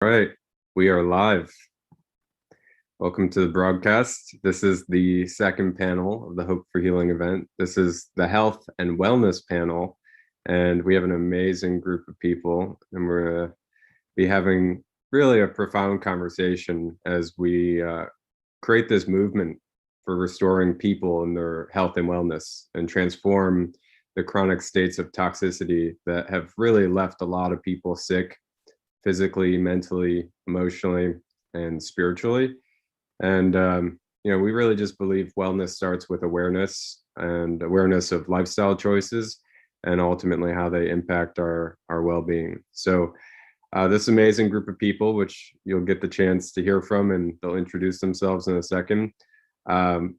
All right, we are live. Welcome to the broadcast. This is the second panel of the Hope for Healing event. This is the health and wellness panel, and we have an amazing group of people, and we're going to be having really a profound conversation as we create this movement for restoring people in their health and wellness and transform the chronic states of toxicity that have really left a lot of people sick physically, mentally, emotionally, and spiritually. And we really just believe wellness starts with awareness and awareness of lifestyle choices, and ultimately how they impact our well-being. So this amazing group of people, which you'll get the chance to hear from, and they'll introduce themselves in a second. Um,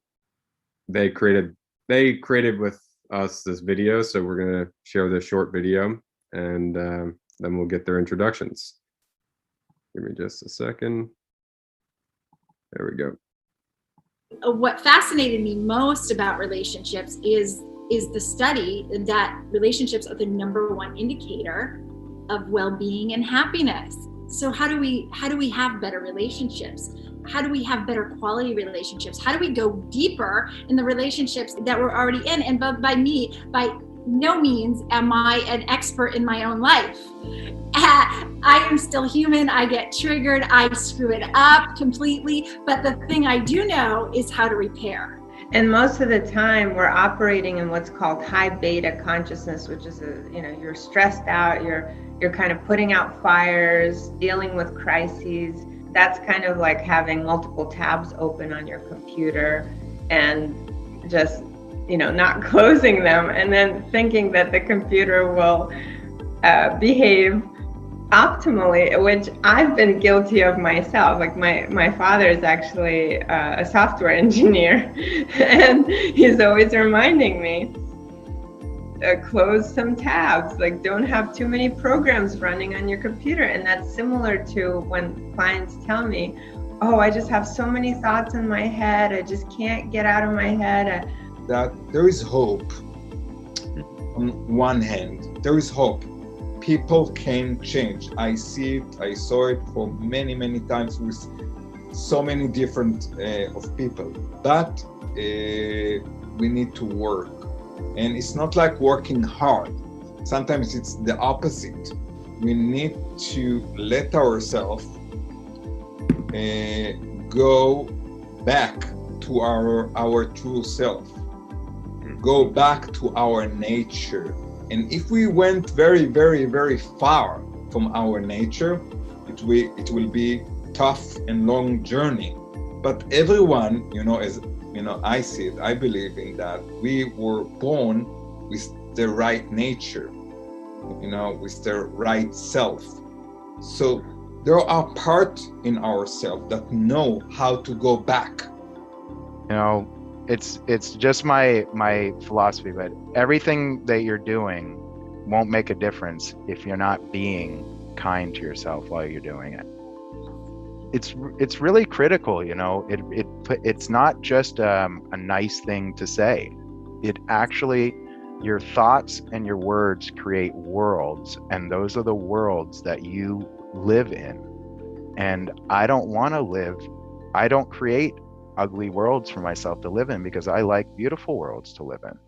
they created with us this video, so we're going to share this short video, and then we'll get their introductions. Give me just a second. There we go. What fascinated me most about relationships is the study that relationships are the number one indicator of well-being and happiness. So how do we have better relationships? How do we have better quality relationships? How do we go deeper in the relationships that we're already in? And by no means am I an expert in my own life. I am still human. I get triggered. I screw it up completely. But the thing I do know is how to repair. And most of the time we're operating in what's called high beta consciousness, which is you're stressed out, you're kind of putting out fires, dealing with crises. That's kind of like having multiple tabs open on your computer and just not closing them, and then thinking that the computer will behave optimally, which I've been guilty of myself. Like my father is actually a software engineer, and he's always reminding me, close some tabs, like don't have too many programs running on your computer. And that's similar to when clients tell me, oh, I just have so many thoughts in my head, I just can't get out of my head. That there is hope. On one hand, there is hope. People can change. I saw it for many times with so many different of people. But we need to work. And it's not like working hard. Sometimes it's the opposite. We need to let ourselves go back to our true self. Go back to our nature. And if we went very far from our nature, it will be tough and long journey. But everyone, as I see it, I believe in that we were born with the right nature, with the right self. So there are parts in ourselves that know how to go back. It's just my philosophy, but everything that you're doing won't make a difference if you're not being kind to yourself while you're doing it. It's really critical, it's not just a nice thing to say. It actually, your thoughts and your words create worlds, and those are the worlds that you live in. And I don't create ugly worlds for myself to live in, because I like beautiful worlds to live in.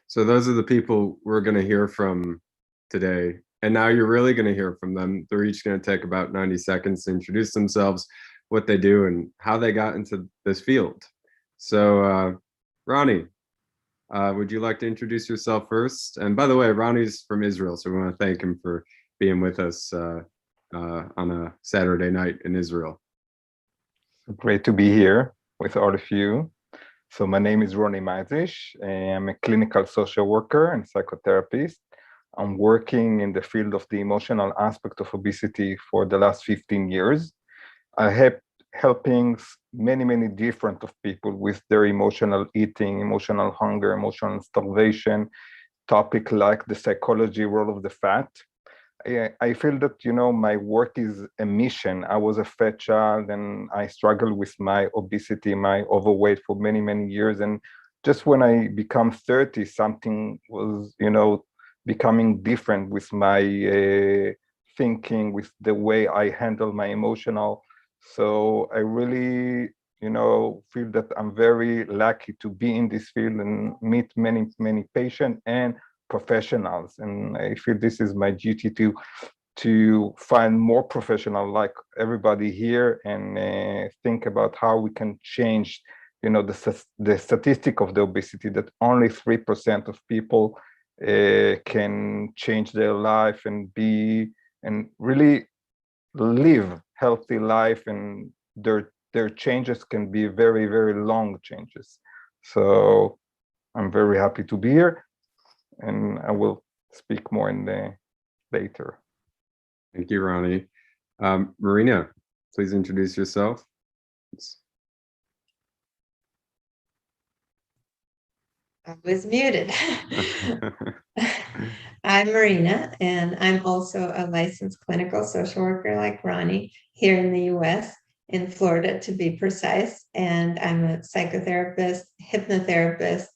So those are the people we're going to hear from today. And now you're really going to hear from them. They're each going to take about 90 seconds to introduce themselves, what they do, and how they got into this field. So Ronnie, would you like to introduce yourself first? And by the way, Ronnie's from Israel, so we want to thank him for being with us on a Saturday night in Israel. Great to be here with all of you. So my name is Ronnie Maizish. I'm a clinical social worker and psychotherapist. I'm working in the field of the emotional aspect of obesity for the last 15 years. I have helping many different of people with their emotional eating, emotional hunger, emotional starvation, topic like the psychology role of the fat. I feel that, my work is a mission. I was a fat child and I struggled with my obesity, my overweight for many years. And just when I become 30, something was, becoming different with my thinking, with the way I handle my emotional. So I really, feel that I'm very lucky to be in this field and meet many, many patients and professionals. And I feel this is my duty to find more professional like everybody here, and think about how we can change, the statistic of the obesity, that only 3% of people can change their life and really live healthy life, and their changes can be very, very long changes. So I'm very happy to be here, and I will speak more in the later. Thank you, Ronnie. Marina, please introduce yourself. I was muted. I'm Marina, and I'm also a licensed clinical social worker like Ronnie here in the US, in Florida to be precise. And I'm a psychotherapist, hypnotherapist,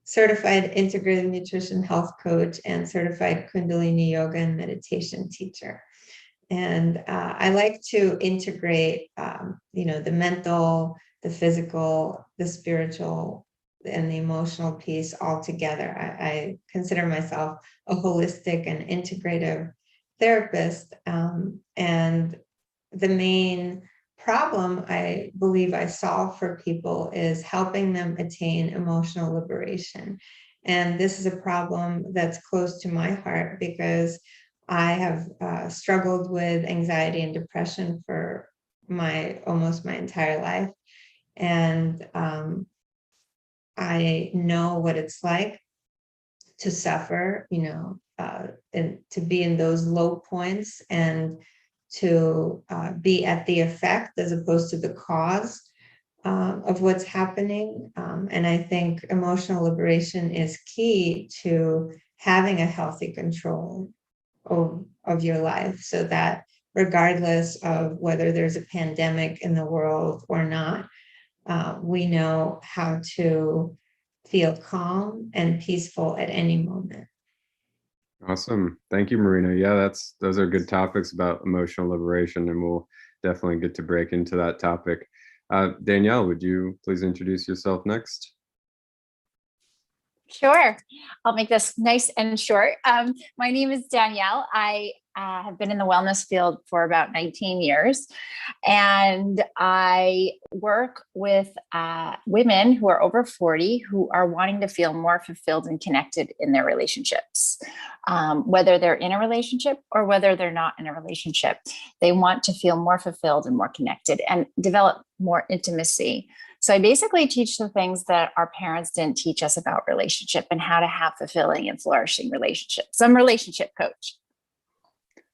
certified integrative nutrition health coach, and certified Kundalini yoga and meditation teacher. And I like to integrate, the mental, the physical, the spiritual, and the emotional piece all together. I consider myself a holistic and integrative therapist. And the main problem I believe I solve for people is helping them attain emotional liberation. And this is a problem that's close to my heart because I have struggled with anxiety and depression for almost my entire life. And I know what it's like to suffer, and to be in those low points, and to be at the effect as opposed to the cause of what's happening. And I think emotional liberation is key to having a healthy control of your life, so that regardless of whether there's a pandemic in the world or not, we know how to feel calm and peaceful at any moment. Awesome. Thank you, Marina. Yeah, those are good topics about emotional liberation, and we'll definitely get to break into that topic. Danielle, would you please introduce yourself next? Sure. I'll make this nice and short. My name is Danielle. I have been in the wellness field for about 19 years, and I work with women who are over 40 who are wanting to feel more fulfilled and connected in their relationships. Whether they're in a relationship or whether they're not in a relationship, they want to feel more fulfilled and more connected and develop more intimacy. So I basically teach the things that our parents didn't teach us about relationship and how to have fulfilling and flourishing relationships. So I'm a relationship coach.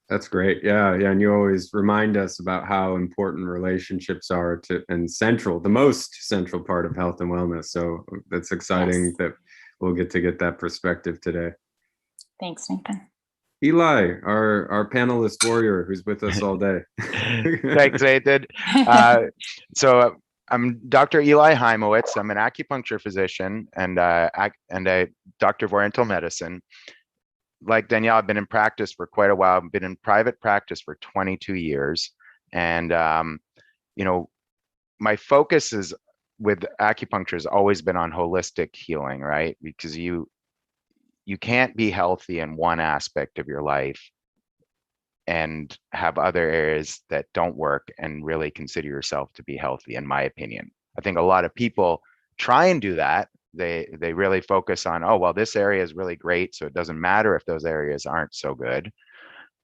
That's great. Yeah. And you always remind us about how important relationships are and the most central part of health and wellness. So that's exciting that we'll get that perspective today. Thanks, Nathan. Eli, our panelist warrior who's with us all day. Thanks, Nathan. So I'm Dr. Eli Heimowitz. I'm an acupuncture physician and a doctor of Oriental medicine. Like Danielle, I've been in practice for quite a while. I've been in private practice for 22 years. And, my focus with acupuncture has always been on holistic healing, right? Because you can't be healthy in one aspect of your life and have other areas that don't work and really consider yourself to be healthy, in my opinion. I think a lot of people try and do that. They really focus on, oh, well, this area is really great, so it doesn't matter if those areas aren't so good.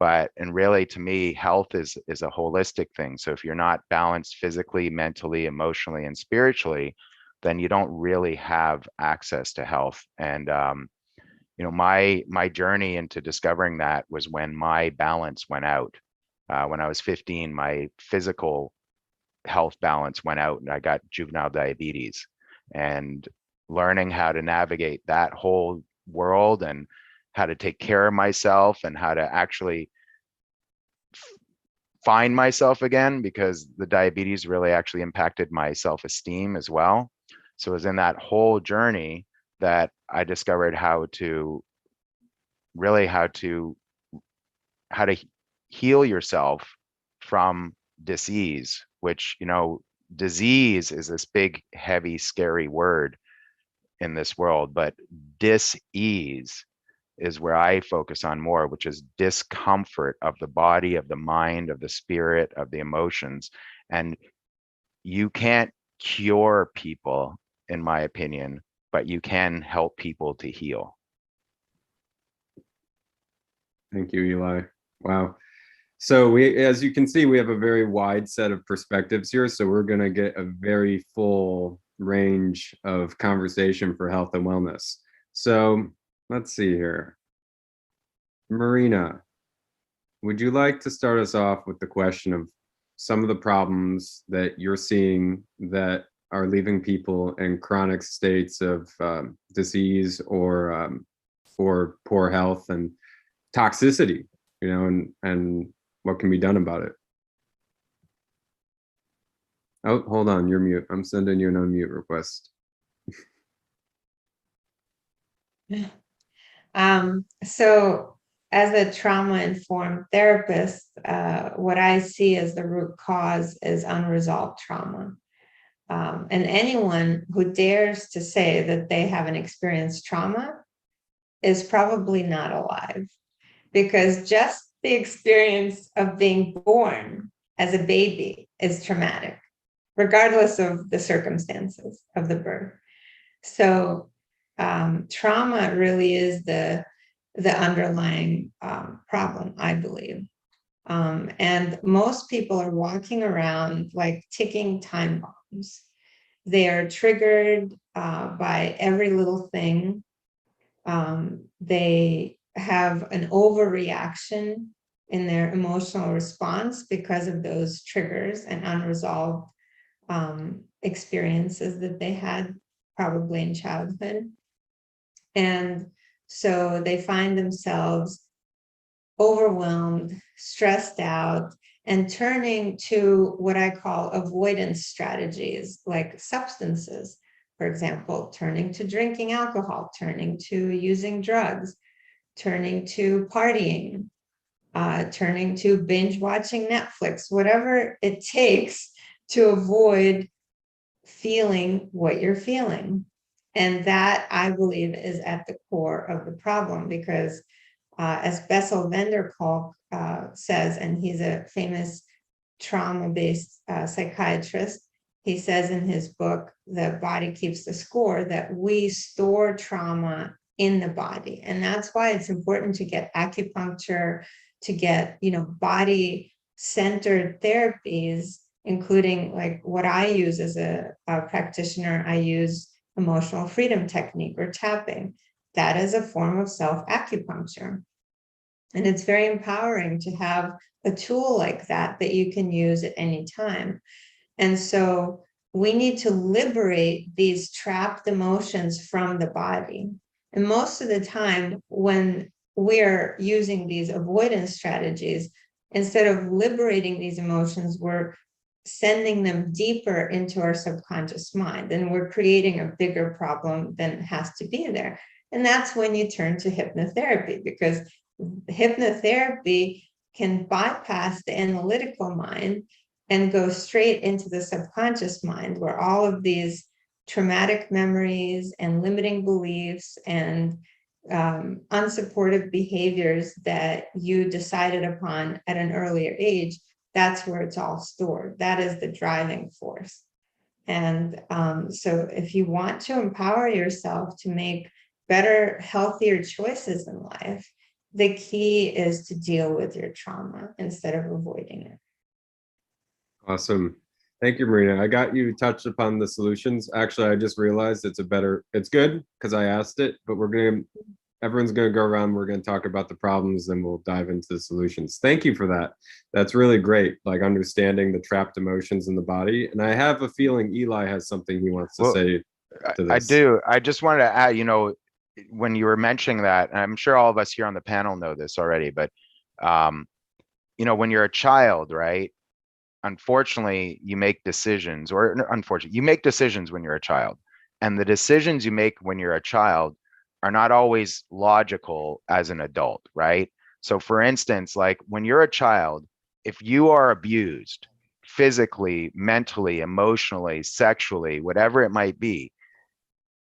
And really, to me, health is a holistic thing. So if you're not balanced physically, mentally, emotionally, and spiritually, then you don't really have access to health. And my journey into discovering that was when my balance went out. When I was 15, my physical health balance went out and I got juvenile diabetes. And learning how to navigate that whole world and how to take care of myself and how to actually find myself again, because the diabetes really actually impacted my self-esteem as well. So it was in that whole journey that I discovered how to heal yourself from disease, which, disease is this big, heavy, scary word in this world, but dis-ease is where I focus on more, which is discomfort of the body, of the mind, of the spirit, of the emotions. And you can't cure people, in my opinion, but you can help people to heal. Thank you, Eli. Wow. So we, as you can see, we have a very wide set of perspectives here. So we're going to get a very full range of conversation for health and wellness. So let's see here. Marina, would you like to start us off with the question of some of the problems that you're seeing that are leaving people in chronic states of disease or poor health and toxicity, and what can be done about it? Oh, hold on, you're mute. I'm sending you an unmute request. So as a trauma-informed therapist, what I see as the root cause is unresolved trauma. And anyone who dares to say that they haven't experienced trauma is probably not alive, because just the experience of being born as a baby is traumatic, regardless of the circumstances of the birth. So trauma really is the underlying problem, I believe. And most people are walking around like ticking time bombs. They are triggered by every little thing. They have an overreaction in their emotional response because of those triggers and unresolved experiences that they had probably in childhood. And so they find themselves overwhelmed, stressed out, and turning to what I call avoidance strategies, like substances. For example, turning to drinking alcohol, turning to using drugs, turning to partying, turning to binge watching Netflix, whatever it takes to avoid feeling what you're feeling. And that, I believe, is at the core of the problem, because as Bessel van der Kolk says, and he's a famous trauma-based psychiatrist, he says in his book, The Body Keeps the Score, that we store trauma in the body. And that's why it's important to get acupuncture, to get, body-centered therapies, including like what I use as a practitioner. I use emotional freedom technique or tapping. That is a form of self-acupuncture. And it's very empowering to have a tool like that you can use at any time. And so we need to liberate these trapped emotions from the body. And most of the time, when we're using these avoidance strategies, instead of liberating these emotions, we're sending them deeper into our subconscious mind, and we're creating a bigger problem than has to be there. And that's when you turn to hypnotherapy, because hypnotherapy can bypass the analytical mind and go straight into the subconscious mind, where all of these traumatic memories and limiting beliefs and unsupportive behaviors that you decided upon at an earlier age, that's where it's all stored. That is the driving force. And so if you want to empower yourself to make better, healthier choices in life, the key is to deal with your trauma instead of avoiding it. Awesome. Thank you, Marina. I got you touched upon the solutions. Actually, I just realized it's good because I asked it, but everyone's going to go around. We're going to talk about the problems, then we'll dive into the solutions. Thank you for that. That's really great. Like understanding the trapped emotions in the body. And I have a feeling Eli has something he wants to say to this. I do. I just wanted to add, when you were mentioning that, and I'm sure all of us here on the panel know this already, but, when you're a child, right? Unfortunately, you make decisions, you make decisions when you're a child. And the decisions you make when you're a child are not always logical as an adult, right? So for instance, like when you're a child, if you are abused physically, mentally, emotionally, sexually, whatever it might be,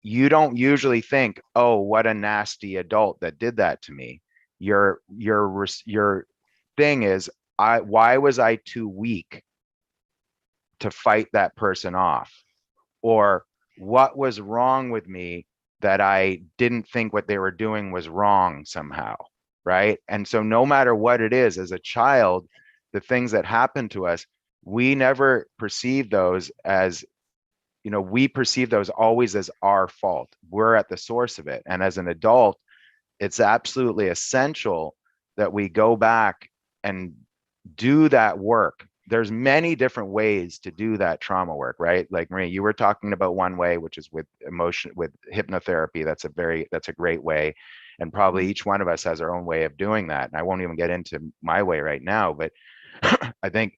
you don't usually think, oh, what a nasty adult that did that to me. Your thing is, why was I too weak to fight that person off? Or what was wrong with me that I didn't think what they were doing was wrong somehow, right? And so no matter what it is, as a child, the things that happen to us, we never perceive those as, we perceive those always as our fault. We're at the source of it. And as an adult, it's absolutely essential that we go back and do that work. There's many different ways to do that trauma work, right? Like Maria, you were talking about one way, which is with emotion, with hypnotherapy. That's a great way. And probably each one of us has our own way of doing that. And I won't even get into my way right now, but I think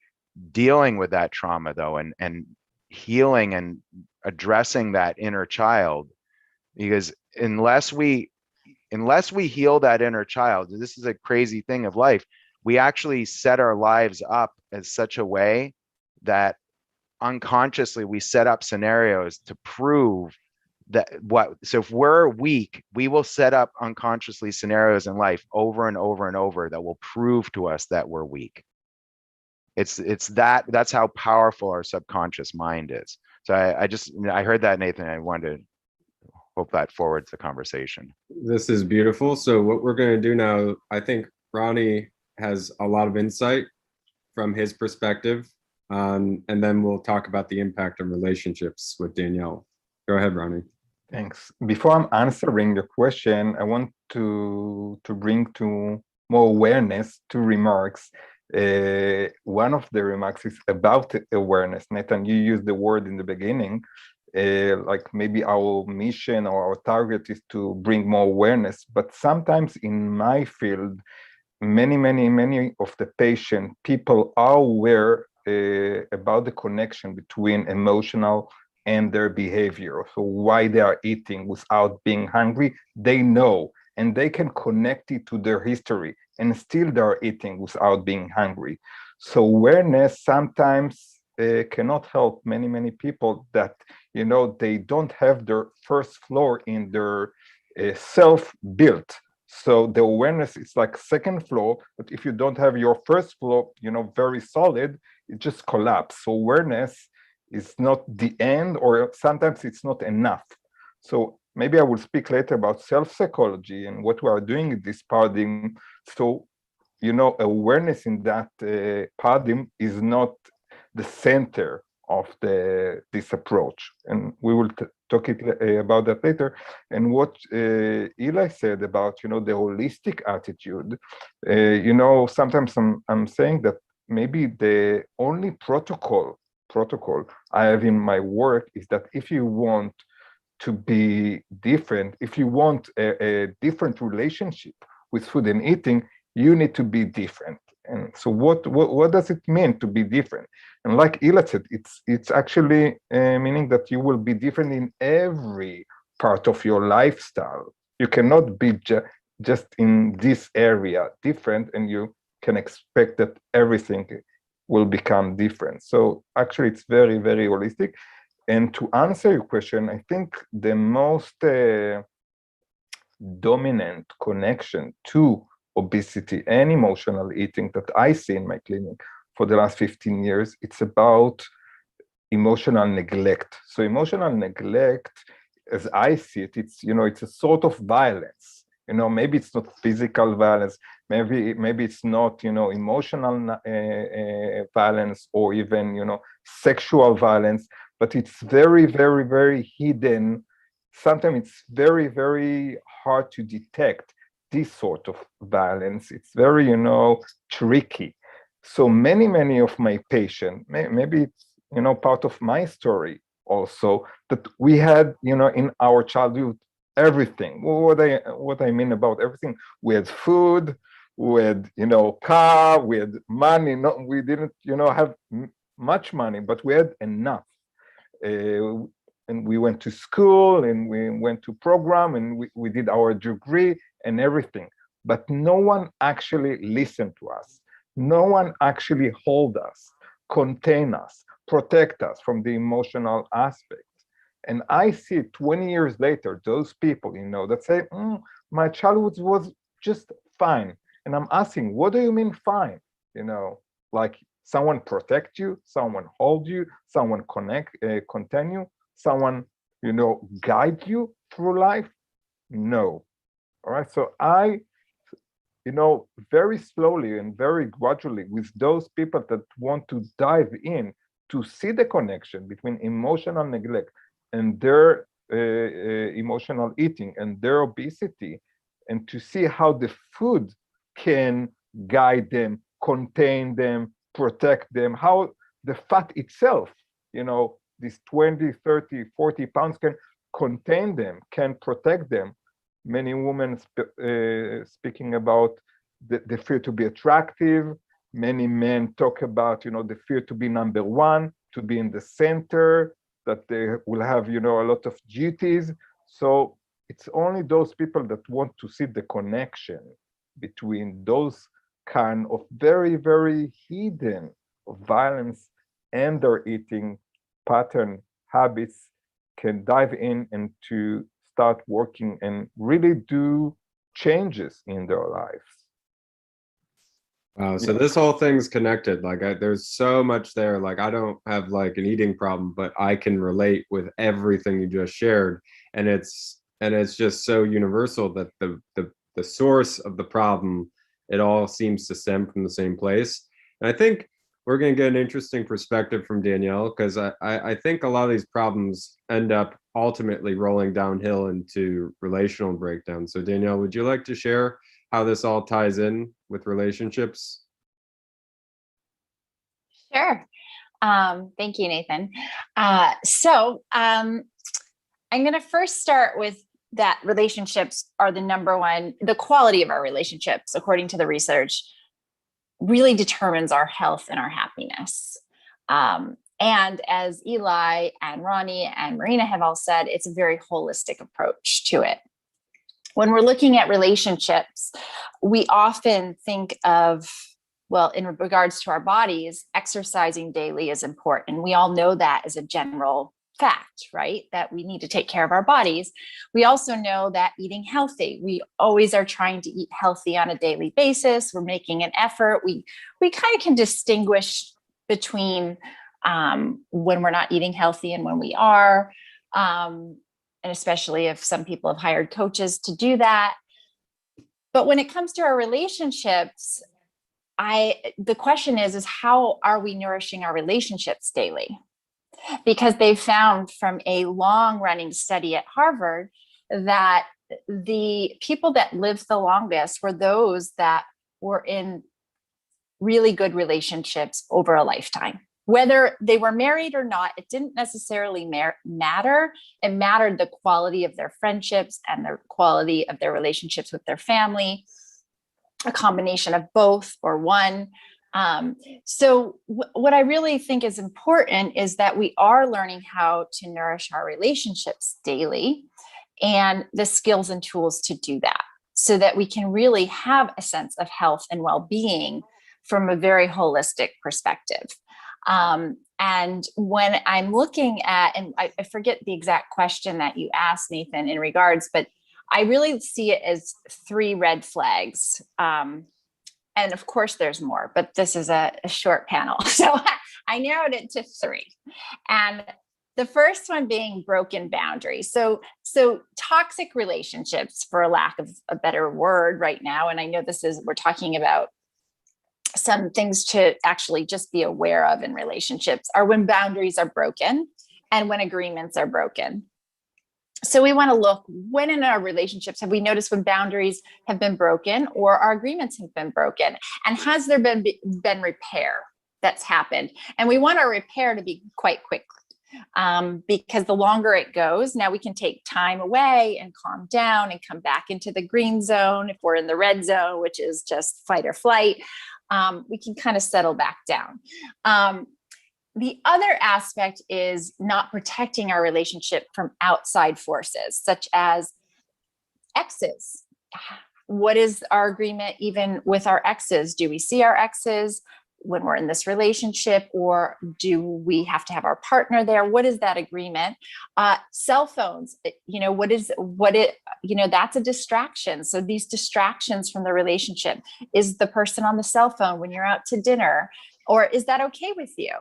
dealing with that trauma though, and healing and addressing that inner child, because unless we heal that inner child, this is a crazy thing of life, we actually set our lives up as such a way that unconsciously we set up scenarios to prove that so if we're weak, we will set up unconsciously scenarios in life over and over and over that will prove to us that we're weak. That's how powerful our subconscious mind is. So I heard that, Nathan, and I wanted to hope that forwards the conversation. This is beautiful. So what we're going to do now, I think Ronnie has a lot of insight from his perspective, and then we'll talk about the impact on relationships with Danielle. Go ahead, Ronnie. Thanks. Before I'm answering your question, I want to bring to more awareness two remarks. One of the remarks is about awareness. Nathan, you used the word in the beginning, like maybe our mission or our target is to bring more awareness. But sometimes in my field, many of the patient people are aware about the connection between emotional and their behavior. So why they are eating without being hungry, they know, and they can connect it to their history, and still they are eating without being hungry. So awareness sometimes cannot help many people that, they don't have their first floor in their self-built. So the awareness is like second floor, but if you don't have your first floor, very solid, it just collapses. So awareness is not the end, or sometimes it's not enough. So maybe I will speak later about self-psychology and what we are doing in this paradigm. So, awareness in that paradigm is not the center of this approach. And we will talk about that later. And what Eli said about, the holistic attitude, sometimes I'm saying that maybe the only protocol I have in my work is that if you want to be different, if you want a different relationship with food and eating, you need to be different. And so what does it mean to be different? And like Ila said, it's actually meaning that you will be different in every part of your lifestyle. You cannot be just in this area different, and you can expect that everything will become different. So actually, it's very holistic. And to answer your question, I think the most dominant connection to obesity and emotional eating that I see in my clinic for the last 15 years, it's about emotional neglect. So emotional neglect, as I see it, it's a sort of violence. Maybe it's not physical violence, maybe it's not, emotional violence, or even, sexual violence, but it's very hidden. Sometimes it's very hard to detect this sort of violence. It's very, tricky. So many of my patients, maybe it's, part of my story also, that we had, in our childhood, everything. What I mean about everything, we had food, we had, car, we had money. No, we didn't, have much money, but we had enough. And we went to school, and we went to program, and we did our degree and everything. but no one actually listened to us. No one actually hold us, contain us, protect us from the emotional aspect. And I see 20 years later, those people, that say, my childhood was just fine. And I'm asking, what do you mean fine? Like someone protect you, someone hold you, someone contain you, someone, guide you through life? No. All right. So I, very slowly and very gradually with those people that want to dive in to see the connection between emotional neglect and their emotional eating and their obesity, and to see how the food can guide them, contain them, protect them, how the fat itself, these 20, 30, 40 pounds can contain them, can protect them. Many women speaking about the fear to be attractive. Many men talk about, the fear to be number one, to be in the center, that they will have, a lot of duties. So it's only those people that want to see the connection between those kind of very, very hidden of violence and their eating pattern habits can dive in and to start working and really do changes in their lives. Wow. So this whole thing's connected. Like there's so much there. Like I don't have like an eating problem, but I can relate with everything you just shared. And it's just so universal that the source of the problem, it all seems to stem from the same place. And I think we're going to get an interesting perspective from Danielle, because I think a lot of these problems end up ultimately rolling downhill into relational breakdown. So Danielle, would you like to share how this all ties in with relationships? Sure. Thank you, Nathan. So I'm going to first start with that relationships are the number one, the quality of our relationships, according to the research, really determines our health and our happiness. And as Eli and Ronnie and Marina have all said, it's a very holistic approach to it. When we're looking at relationships, we often think of, well, in regards to our bodies, exercising daily is important. We all know that as a general fact, right? That we need to take care of our bodies. We also know that eating healthy, we always are trying to eat healthy on a daily basis. We're making an effort. We kind of can distinguish between when we're not eating healthy and when we are. And especially if some people have hired coaches to do that. But when it comes to our relationships, the question is how are we nourishing our relationships daily? Because they've found from a long running study at Harvard that the people that lived the longest were those that were in really good relationships over a lifetime. Whether they were married or not, it didn't necessarily matter. It mattered the quality of their friendships and the quality of their relationships with their family, a combination of both or one. So what I really think is important is that we are learning how to nourish our relationships daily and the skills and tools to do that so that we can really have a sense of health and well-being from a very holistic perspective. And when I'm looking at, and I forget the exact question that you asked, Nathan, in regards, but I really see it as 3 red flags. And of course there's more, but this is a short panel. So I narrowed it to 3. And the first one being broken boundaries. So toxic relationships, for a lack of a better word right now. And I know we're talking about some things to actually just be aware of in relationships are when boundaries are broken and when agreements are broken. So we want to look, when in our relationships have we noticed when boundaries have been broken or our agreements have been broken? And has there been repair that's happened? And we want our repair to be quite quick, because the longer it goes, now we can take time away and calm down and come back into the green zone. If we're in the red zone, which is just fight or flight, we can kind of settle back down. The other aspect is not protecting our relationship from outside forces, such as exes. What is our agreement even with our exes? Do we see our exes when we're in this relationship, or do we have to have our partner there? What is that agreement? Cell phones, that's a distraction. So these distractions from the relationship, is the person on the cell phone when you're out to dinner, or is that okay with you?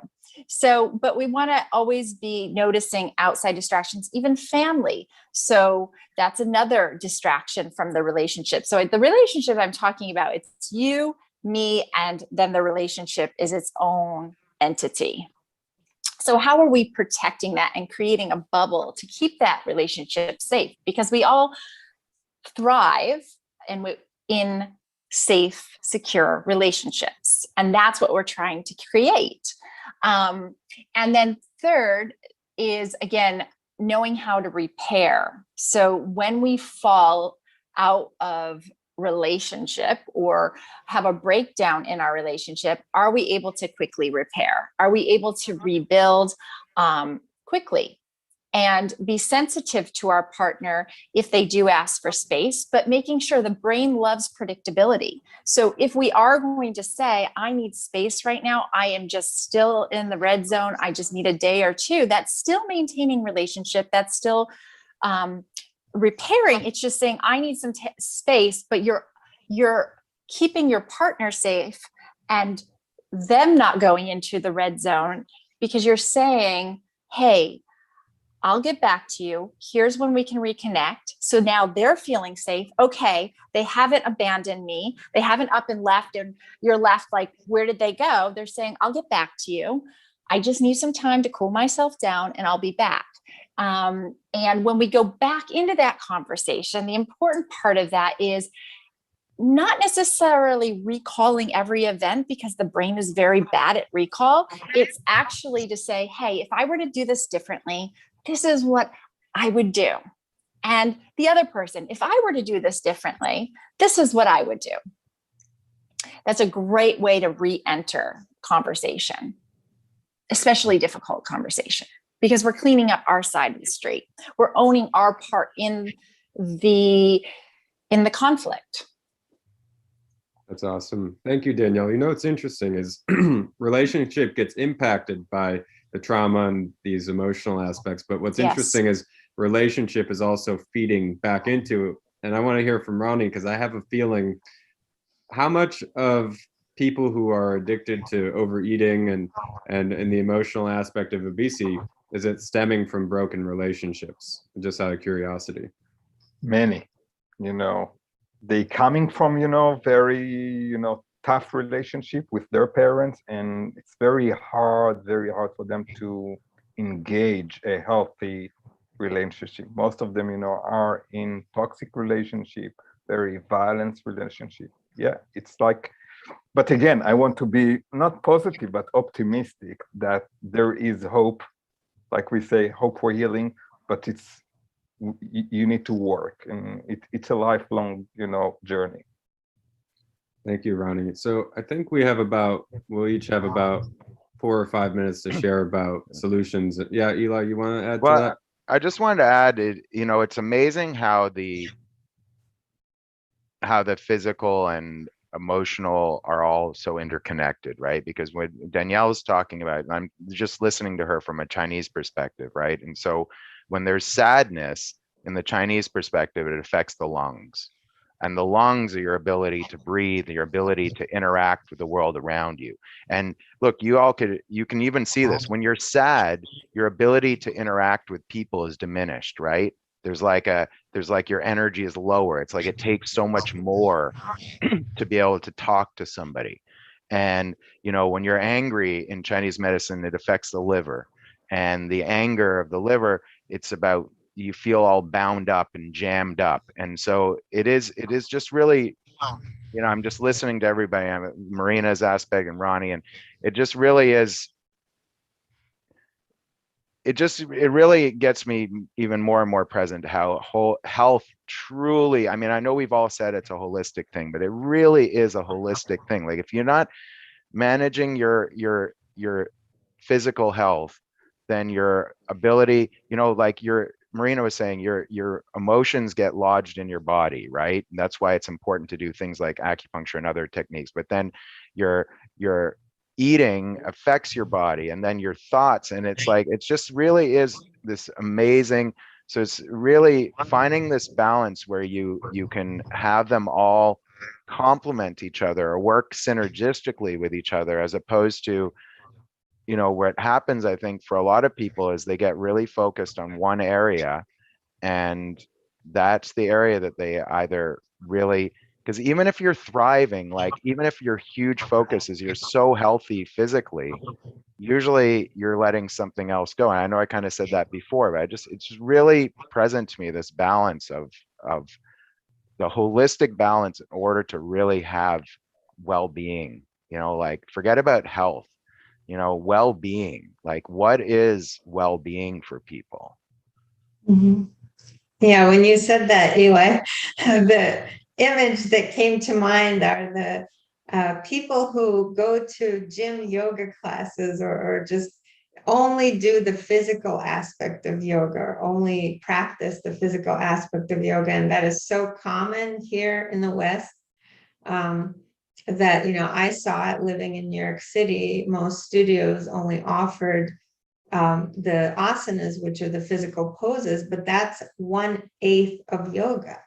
So, but we want to always be noticing outside distractions, even family. So that's another distraction from the relationship. So the relationship I'm talking about, it's you, me, and then the relationship is its own entity. So how are we protecting that and creating a bubble to keep that relationship safe? Because we all thrive in safe, secure relationships. And that's what we're trying to create. And then third is, again, knowing how to repair. So when we fall out of relationship or have a breakdown in our relationship, are we able to quickly repair? Are we able to rebuild quickly? And be sensitive to our partner if they do ask for space, but making sure the brain loves predictability. So if we are going to say, I need space right now, I am just still in the red zone, I just need a day or two, that's still maintaining relationship, that's still repairing. It's just saying, I need some space, but you're keeping your partner safe and them not going into the red zone, because you're saying, hey, I'll get back to you. Here's when we can reconnect. So now they're feeling safe. Okay, they haven't abandoned me. They haven't up and left, and you're left like, where did they go? They're saying, I'll get back to you. I just need some time to cool myself down and I'll be back. And when we go back into that conversation, the important part of that is not necessarily recalling every event, because the brain is very bad at recall. It's actually to say, hey, if I were to do this differently, this is what I would do. And the other person, if I were to do this differently, this is what I would do. That's a great way to re-enter conversation, especially difficult conversation, because we're cleaning up our side of the street. We're owning our part in the conflict. That's awesome. Thank you, Danielle. You know, what's interesting is relationship gets impacted by the trauma and these emotional aspects. But what's interesting is relationship is also feeding back into it. And I want to hear from Ronnie, because I have a feeling, how much of people who are addicted to overeating and the emotional aspect of obesity, is it stemming from broken relationships? Just out of curiosity. Many, they coming from, very, tough relationship with their parents, and it's very hard for them to engage a healthy relationship. Most of them, are in toxic relationship, very violent relationship. Yeah, it's like, but again, I want to be not positive, but optimistic that there is hope. Like we say, hope for healing, but you need to work, and it's a lifelong, journey. Thank you, Ronnie. So I think we'll each have about 4 or 5 minutes to share about solutions. Yeah, Eli, you want to add to that? I just wanted to add, it's amazing how the physical and emotional are all so interconnected, right? Because when Danielle is talking about, and I'm just listening to her from a Chinese perspective, right? And so when there's sadness in the Chinese perspective, it affects the lungs. And the lungs are your ability to breathe, your ability to interact with the world around you. And look, you can even see this. When you're sad, your ability to interact with people is diminished, right? There's like your energy is lower. It's like it takes so much more to be able to talk to somebody. And, when you're angry in Chinese medicine, it affects the liver. And the anger of the liver, it's about, you feel all bound up and jammed up. And so it is just really, I'm just listening to everybody. Marina's aspect and Ronnie, and it just really is, it really gets me even more and more present how whole health truly, I know we've all said it's a holistic thing, but it really is a holistic thing. Like, if you're not managing your physical health, then your ability, like Marina was saying, your emotions get lodged in your body, right? And that's why it's important to do things like acupuncture and other techniques. But then your eating affects your body, and then your thoughts, and it's like, it just really is this amazing. So it's really finding this balance where you can have them all complement each other or work synergistically with each other, as opposed to, what happens, I think, for a lot of people is they get really focused on one area, and that's the area that they either really, because even if you're thriving, like even if your huge focus is you're so healthy physically, usually you're letting something else go. And I know I kind of said that before, but it's just really present to me, this balance of the holistic balance in order to really have well-being, like forget about health, well-being, like what is well-being for people? Mhm. Yeah, when you said that, Eli, the image that came to mind are the people who go to gym yoga classes, or just only do the physical aspect of yoga, or only practice the physical aspect of yoga. And that is so common here in the West, that, I saw it living in New York City. Most studios only offered the asanas, which are the physical poses, but that's 1/8 of yoga.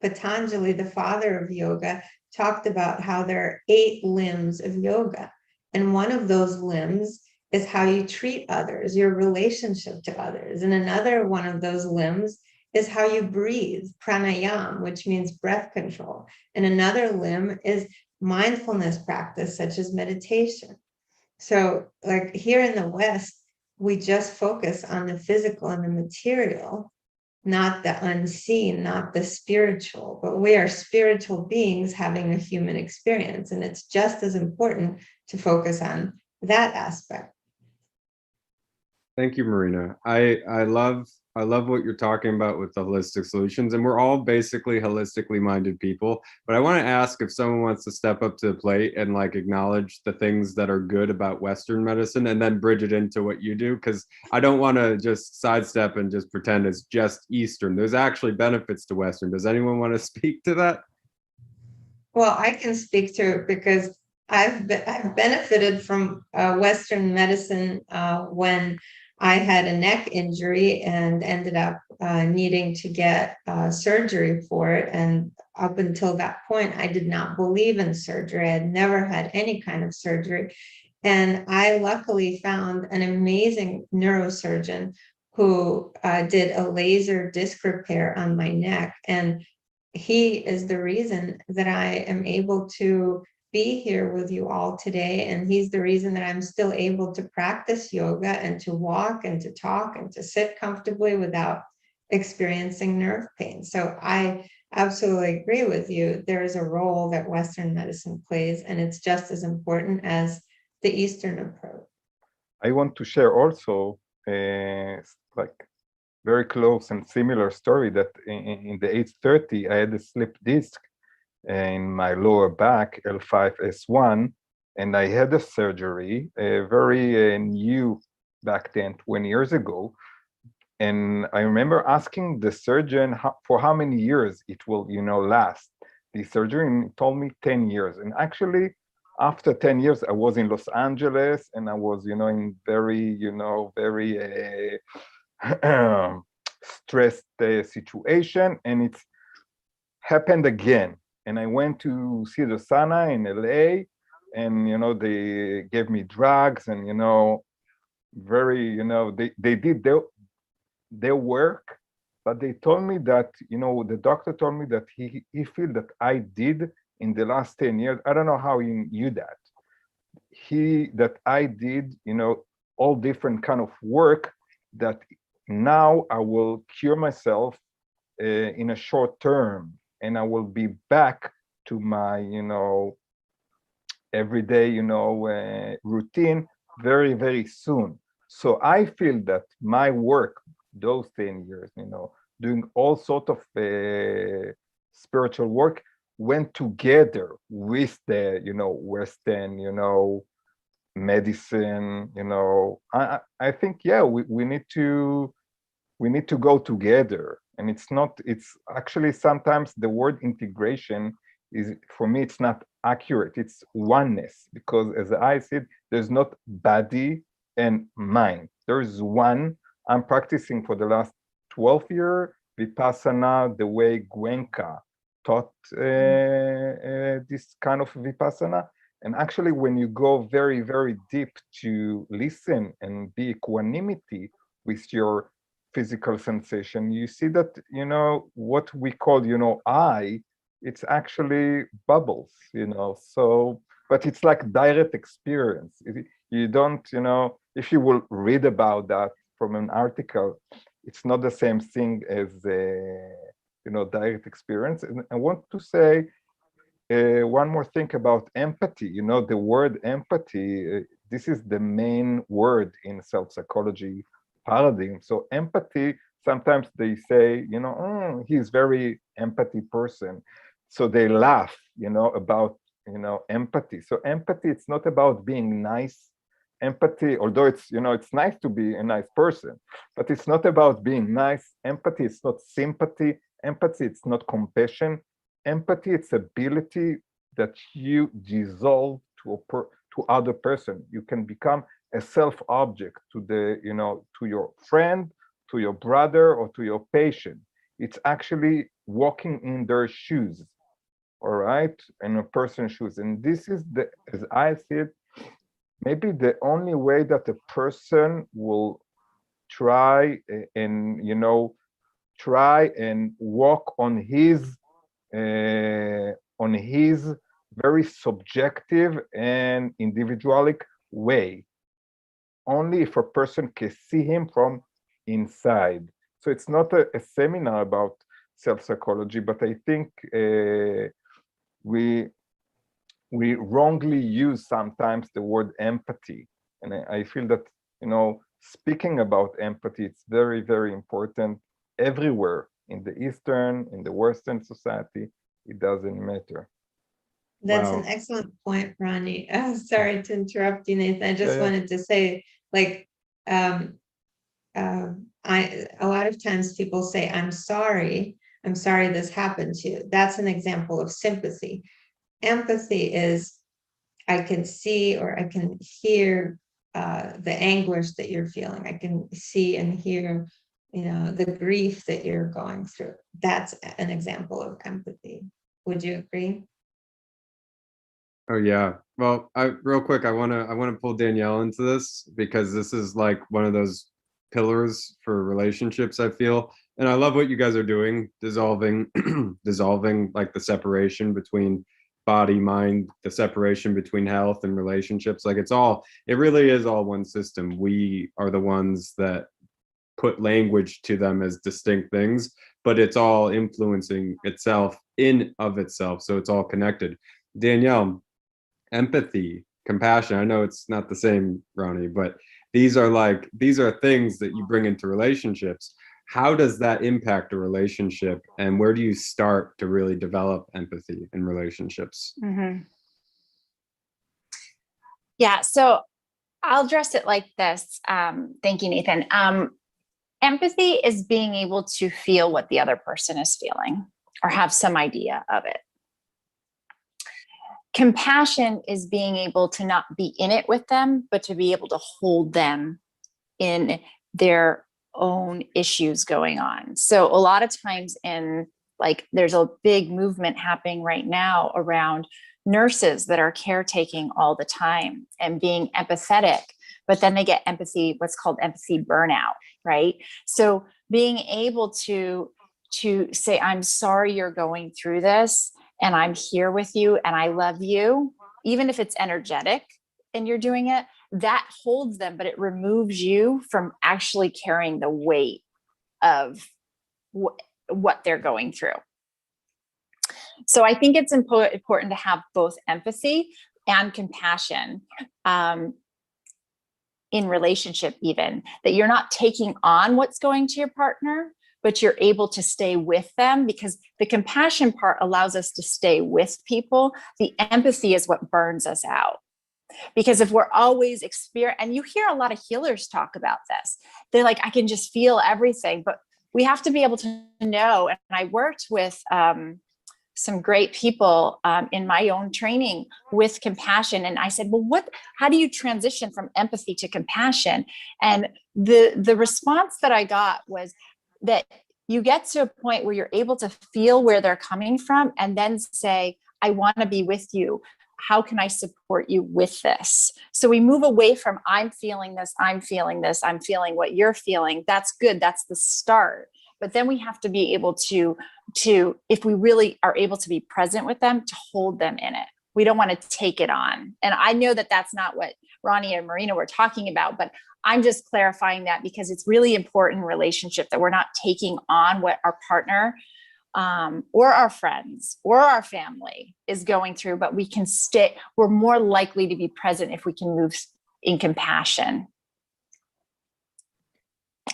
Patanjali, the father of yoga, talked about how there are 8 limbs of yoga. And one of those limbs is how you treat others, your relationship to others. And another one of those limbs is how you breathe, pranayam, which means breath control. And another limb is mindfulness practice, such as meditation. So, like here in the West, we just focus on the physical and the material, not the unseen, not the spiritual. But we are spiritual beings having a human experience. And it's just as important to focus on that aspect. Thank you, Marina. I love what you're talking about with the holistic solutions, and we're all basically holistically minded people. But I want to ask if someone wants to step up to the plate and like acknowledge the things that are good about Western medicine, and then bridge it into what you do, because I don't want to just sidestep and just pretend it's just Eastern. There's actually benefits to Western. Does anyone want to speak to that? Well, I can speak to it because I've benefited from Western medicine when I had a neck injury and ended up needing to get surgery for it. And up until that point, I did not believe in surgery. I had never had any kind of surgery. And I luckily found an amazing neurosurgeon who did a laser disc repair on my neck. And he is the reason that I am able to be here with you all today. And he's the reason that I'm still able to practice yoga and to walk and to talk and to sit comfortably without experiencing nerve pain. So I absolutely agree with you. There is a role that Western medicine plays, and it's just as important as the Eastern approach. I want to share also like very close and similar story that in the age 30, I had a slip disc in my lower back, L5S1, and I had a surgery, very new back then, 20 years ago. And I remember asking the surgeon for how many years it will, last. The surgeon told me 10 years. And actually, after 10 years, I was in Los Angeles, and I was, in very, very stressed situation, and it happened again. And I went to see the Sana in LA, and they gave me drugs, and very, they did their work, but they told me that, the doctor told me that he feel that I did in the last 10 years. I don't know how he knew that. That I did, all different kind of work that now I will cure myself in a short term, and I will be back to my, everyday, routine very, very soon. So I feel that my work, those 10 years, doing all sort of spiritual work, went together with the, Western, medicine. I think, yeah, we need to we need to go together. And it's actually sometimes the word integration is, for me, it's not accurate. It's oneness, because as I said, there's not body and mind. There's one. I'm practicing for the last 12 years Vipassana the way Gwenka taught this kind of Vipassana. And actually, when you go very, very deep to listen and be equanimity with your physical sensation, you see that, what we call, I, it's actually bubbles, so, but it's like direct experience. You don't, if you will read about that from an article, it's not the same thing as, direct experience. And I want to say one more thing about empathy. The word empathy, this is the main word in self-psychology paradigm. So empathy, sometimes they say, he's very empathy person. So they laugh, about, empathy. So empathy, it's not about being nice. Empathy, although it's, it's nice to be a nice person, but it's not about being nice. Empathy, it's not sympathy. Empathy, it's not compassion. Empathy, it's ability that you dissolve to other person. You can become a self-object to the, to your friend, to your brother, or to your patient. It's actually walking in their shoes, all right, in a person's shoes. And this is the, as I see it, maybe the only way that a person will try and, try and walk on his very subjective and individualistic way, only if a person can see him from inside. So it's not a seminar about self-psychology, but I think we wrongly use sometimes the word empathy. And I feel that, speaking about empathy, it's very, very important everywhere, in the Eastern, in the Western society. It doesn't matter. That's Wow. an excellent point, Ronnie. Sorry to interrupt you, Nathan. I just Yeah. wanted to say, like, a lot of times people say, I'm sorry this happened to you. That's an example of sympathy. Empathy is, I can see or I can hear the anguish that you're feeling. I can see and hear, the grief that you're going through. That's an example of empathy. Would you agree? Oh yeah. Well, real quick, I wanna pull Danielle into this, because this is like one of those pillars for relationships, I feel. And I love what you guys are doing, dissolving like the separation between body, mind, the separation between health and relationships. Like it really is all one system. We are the ones that put language to them as distinct things, but it's all influencing itself in of itself. So it's all connected. Danielle, empathy, compassion, I know it's not the same, Ronnie, but these are things that you bring into relationships. How does that impact a relationship, and where do you start to really develop empathy in relationships? Mm-hmm. Yeah, so I'll address it like this. Thank you, Nathan. Empathy is being able to feel what the other person is feeling or have some idea of it. Compassion is being able to not be in it with them, but to be able to hold them in their own issues going on. So a lot of times there's a big movement happening right now around nurses that are caretaking all the time and being empathetic, but then they get what's called empathy burnout, right? So being able to say, I'm sorry you're going through this, and I'm here with you, and I love you, even if it's energetic and you're doing it, that holds them, but it removes you from actually carrying the weight of what they're going through. So I think it's important to have both empathy and compassion in relationship, even that you're not taking on what's going to your partner, but you're able to stay with them, because the compassion part allows us to stay with people. The empathy is what burns us out. Because if we're always and you hear a lot of healers talk about this, they're like, I can just feel everything, but we have to be able to know. And I worked with some great people in my own training with compassion. And I said, well, how do you transition from empathy to compassion? And the response that I got was that you get to a point where you're able to feel where they're coming from and then say, I want to be with you. How can I support you with this? So we move away from I'm feeling this, I'm feeling this, I'm feeling what you're feeling. That's good. That's the start. But then we have to be able to, if we really are able to be present with them, to hold them in it. We don't want to take it on. And I know that that's not what Ronnie and Marina were talking about, but I'm just clarifying that because it's really important in relationship that we're not taking on what our partner or our friends or our family is going through, but we're more likely to be present if we can move in compassion.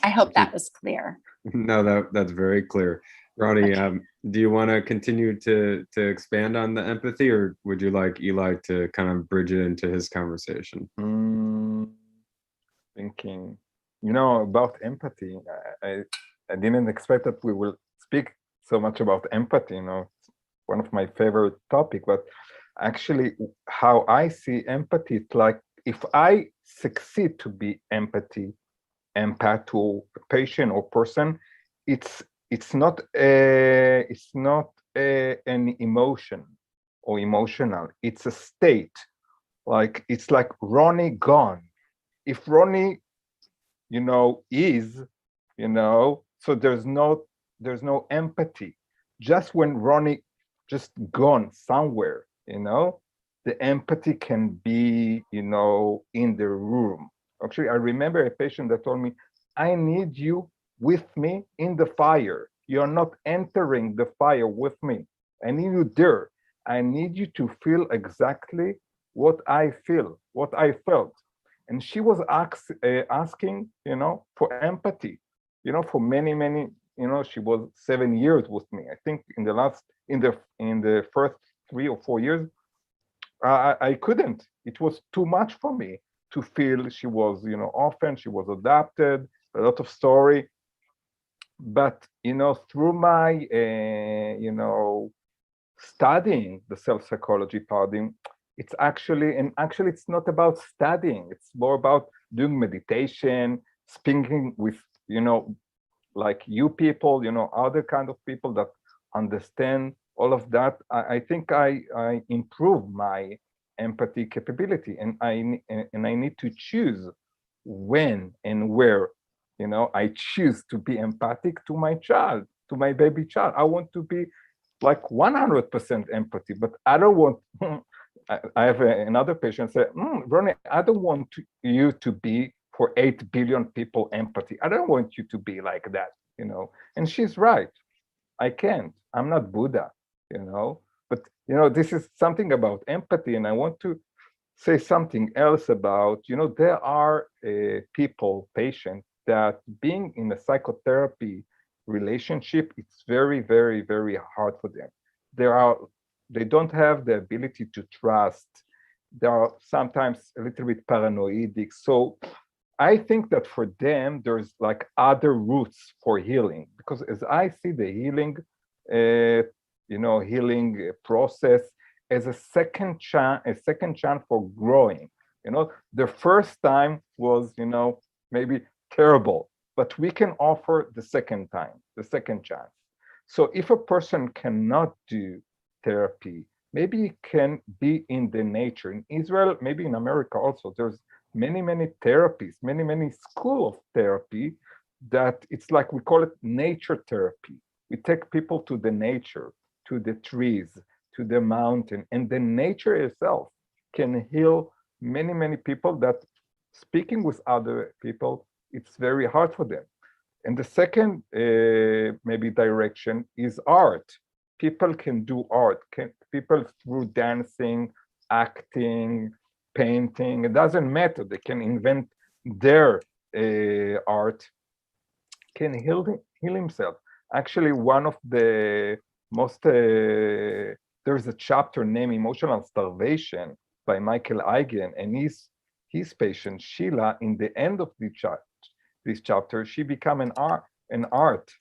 I hope that was clear. No, that's very clear. Ronnie, do you want to continue to expand on the empathy, or would you like Eli to kind of bridge it into his conversation? Thinking, about empathy. I didn't expect that we will speak so much about empathy. It's one of my favorite topics, but actually how I see empathy, it's like if I succeed to be empath to a patient or person, it's not an emotion or emotional. It's a state. Like it's like Ronnie gone. If Ronnie, is, so there's no empathy. Just when Ronnie just gone somewhere, the empathy can be, in the room. Actually, I remember a patient that told me, I need you with me in the fire. You're not entering the fire with me. I need you there. I need you to feel exactly what I feel, what I felt. And she was asking, for empathy, for many, many, she was 7 years with me. I think in the first 3 or 4 years, I couldn't. It was too much for me to feel. She was, often she was adopted, a lot of story. But, through my, studying the self-psychology paradigm, it's actually it's not about studying. It's more about doing meditation, speaking with, like you people, other kind of people that understand all of that. I think I improve my empathy capability, and I need to choose when and where, I choose to be empathic to my child, to my baby child. I want to be like 100% empathy, but I don't want. I have another patient say, Ronnie, I don't want you to be for 8 billion people empathy. I don't want you to be like that, And she's right. I can't. I'm not Buddha, But, this is something about empathy. And I want to say something else about, there are people, patients, that being in a psychotherapy relationship, it's very, very, very hard for them. They don't have the ability to trust. They are sometimes a little bit paranoid. So I think that for them, there's like other routes for healing, because as I see the healing, healing process as a second chance for growing. The first time was, maybe terrible, but we can offer the second time, the second chance. So if a person cannot do therapy, maybe it can be in the nature. In Israel, maybe in America also, there's many, many therapies, many, many school of therapy that it's like, we call it nature therapy. We take people to the nature, to the trees, to the mountain, and the nature itself can heal many, many people that speaking with other people, it's very hard for them. And the second maybe direction is art. People can do art. People through dancing, acting, painting, it doesn't matter. They can invent their art, can heal himself. Actually, one of the most, there's a chapter named Emotional Starvation by Michael Eigen and his patient Sheila. In the end of this chapter, she became an artist,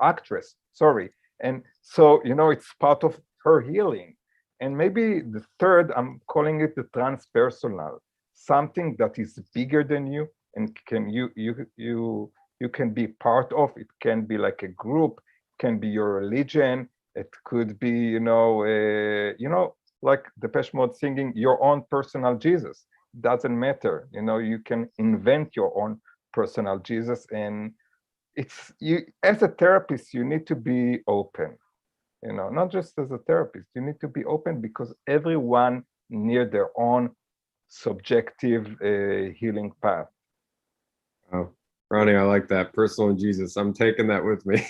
actress, sorry. And so, it's part of her healing. And maybe the third, I'm calling it the transpersonal, something that is bigger than you and you can be part of. It can be like a group, can be your religion. It could be, like Depeche Mode singing your own personal Jesus. Doesn't matter. You can invent your own personal Jesus. And it's you as a therapist, you need to be open. Not just as a therapist, you need to be open because everyone near their own subjective healing path. Oh, Ronnie, I like that. Personal Jesus. I'm taking that with me.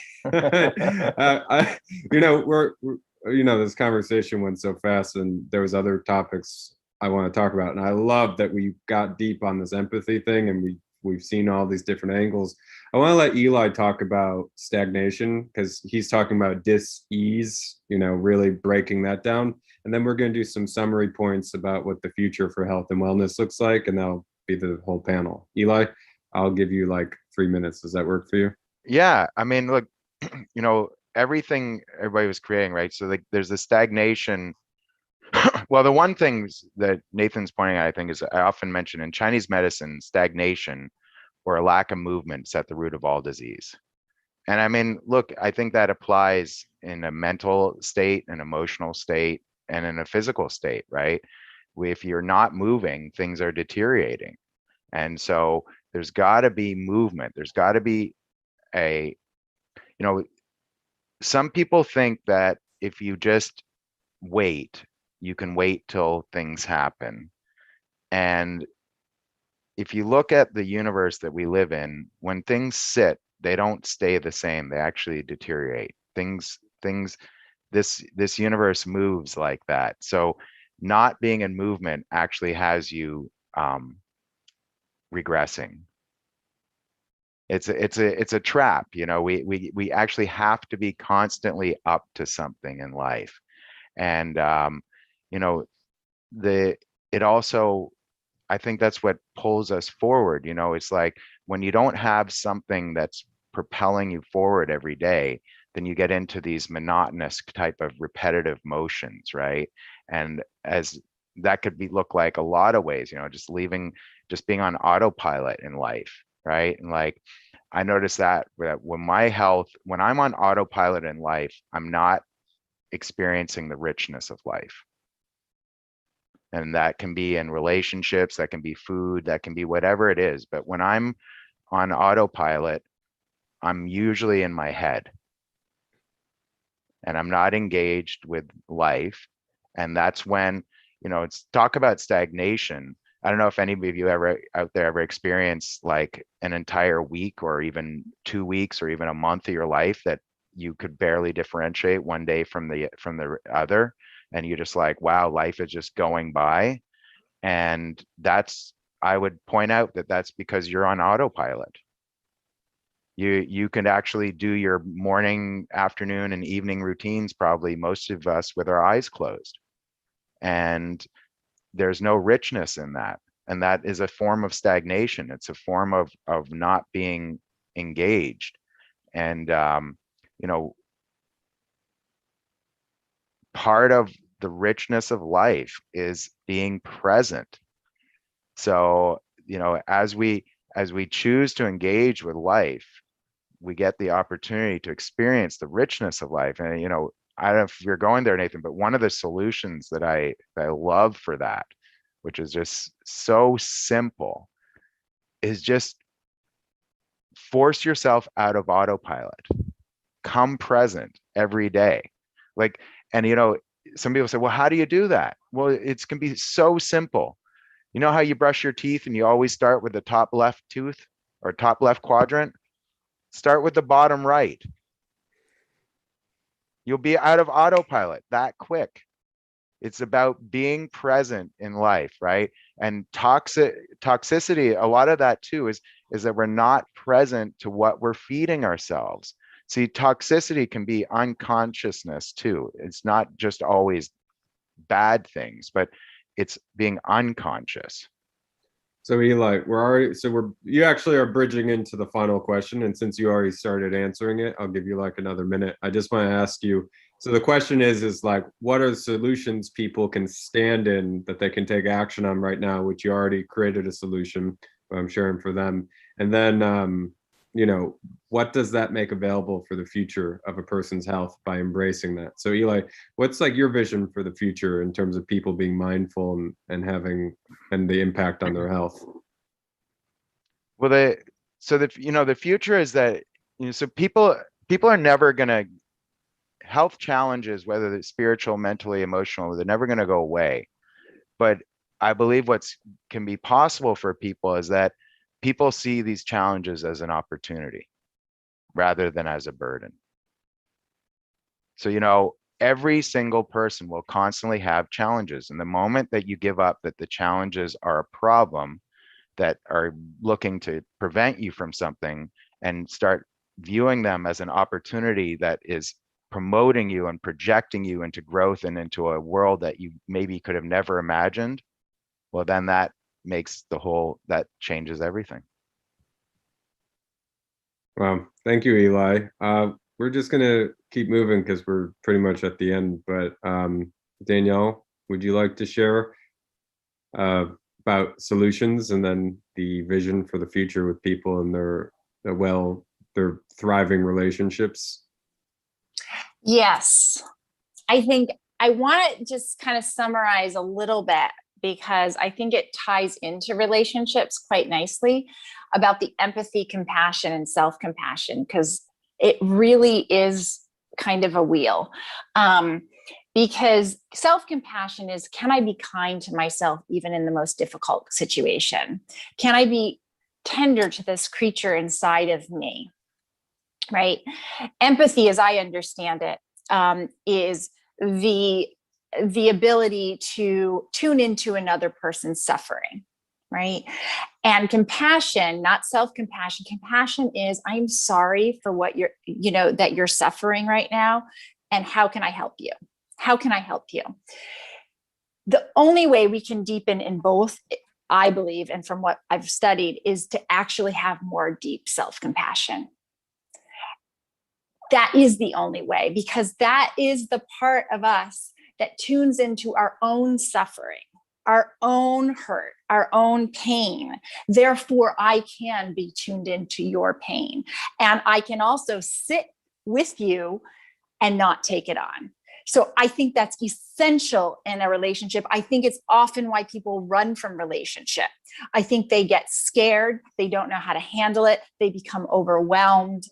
This conversation went so fast and there was other topics I want to talk about. And I love that we got deep on this empathy thing and we've seen all these different angles. I want to let Eli talk about stagnation because he's talking about dis-ease, really breaking that down. And then we're going to do some summary points about what the future for health and wellness looks like. And that'll be the whole panel. Eli, I'll give you like 3 minutes. Does that work for you? Yeah. I mean, look, everything everybody was creating, right? So like there's the stagnation. Well, the one thing that Nathan's pointing out, I think, is I often mention in Chinese medicine, stagnation or a lack of movement is at the root of all disease. And I mean, look, I think that applies in a mental state, an emotional state, and in a physical state, right? If you're not moving, things are deteriorating. And so there's got to be movement. There's got to be some people think that if you just wait, you can wait till things happen. And if you look at the universe that we live in, when things sit, they don't stay the same. They actually deteriorate. This universe moves like that. So not being in movement actually has you regressing. It's a trap. We actually have to be constantly up to something in life. And it also, I think that's what pulls us forward. It's like when you don't have something that's propelling you forward every day, then you get into these monotonous type of repetitive motions, right? And as that could look like a lot of ways, just being on autopilot in life, right? And like I noticed that when I'm on autopilot in life, I'm not experiencing the richness of life. And that can be in relationships, that can be food, that can be whatever it is. But when I'm on autopilot, I'm usually in my head and I'm not engaged with life. And that's when, it's talk about stagnation. I don't know if any of you out there ever experienced like an entire week or even 2 weeks or even a month of your life that you could barely differentiate one day from the other. And you're just like, wow, life is just going by. And I would point out that that's because you're on autopilot. You can actually do your morning, afternoon, and evening routines, probably most of us with our eyes closed. And there's no richness in that. And that is a form of stagnation. It's a form of not being engaged. And, part of the richness of life is being present. So, as we choose to engage with life, we get the opportunity to experience the richness of life. And, I don't know if you're going there, Nathan, but one of the solutions that I love for that, which is just so simple, is just force yourself out of autopilot. Come present every day. And some people say, well, how do you do that? Well, it can be so simple. You know how you brush your teeth and you always start with the top left tooth or top left quadrant? Start with the bottom right. You'll be out of autopilot that quick. It's about being present in life, right? And toxicity, a lot of that too is that we're not present to what we're feeding ourselves. See, toxicity can be unconsciousness too. It's not just always bad things, but it's being unconscious. So Eli, you actually are bridging into the final question, and since you already started answering it, I'll give you like another minute. I just want to ask you. So the question is like, what are solutions people can stand in that they can take action on right now? Which you already created a solution, but I'm sharing for them. And then, what does that make available for the future of a person's health by embracing that? So Eli, what's like your vision for the future in terms of people being mindful and having and the impact on their health? Well, the future is that, so people are never going to, health challenges, whether they're spiritual, mentally, emotional, they're never going to go away. But I believe what's can be possible for people is that people see these challenges as an opportunity rather than as a burden. So, every single person will constantly have challenges. And the moment that you give up that the challenges are a problem that are looking to prevent you from something and start viewing them as an opportunity that is promoting you and projecting you into growth and into a world that you maybe could have never imagined, well, then that changes everything. Well, thank you, Eli. We're just gonna keep moving because we're pretty much at the end. But Danielle, would you like to share about solutions and then the vision for the future with people and their thriving relationships? Yes. I think I want to just kind of summarize a little bit because I think it ties into relationships quite nicely about the empathy, compassion, and self-compassion, because it really is kind of a wheel. Because self-compassion is, can I be kind to myself even in the most difficult situation? Can I be tender to this creature inside of me? Right? Empathy, as I understand it, is the ability to tune into another person's suffering, right? And compassion, not self-compassion. Compassion is, I'm sorry for what that you're suffering right now, and how can I help you? How can I help you? The only way we can deepen in both, I believe, and from what I've studied, is to actually have more deep self-compassion. That is the only way, because that is the part of us that tunes into our own suffering, our own hurt, our own pain. Therefore, I can be tuned into your pain. And I can also sit with you and not take it on. So I think that's essential in a relationship. I think it's often why people run from relationship. I think they get scared. They don't know how to handle it. They become overwhelmed.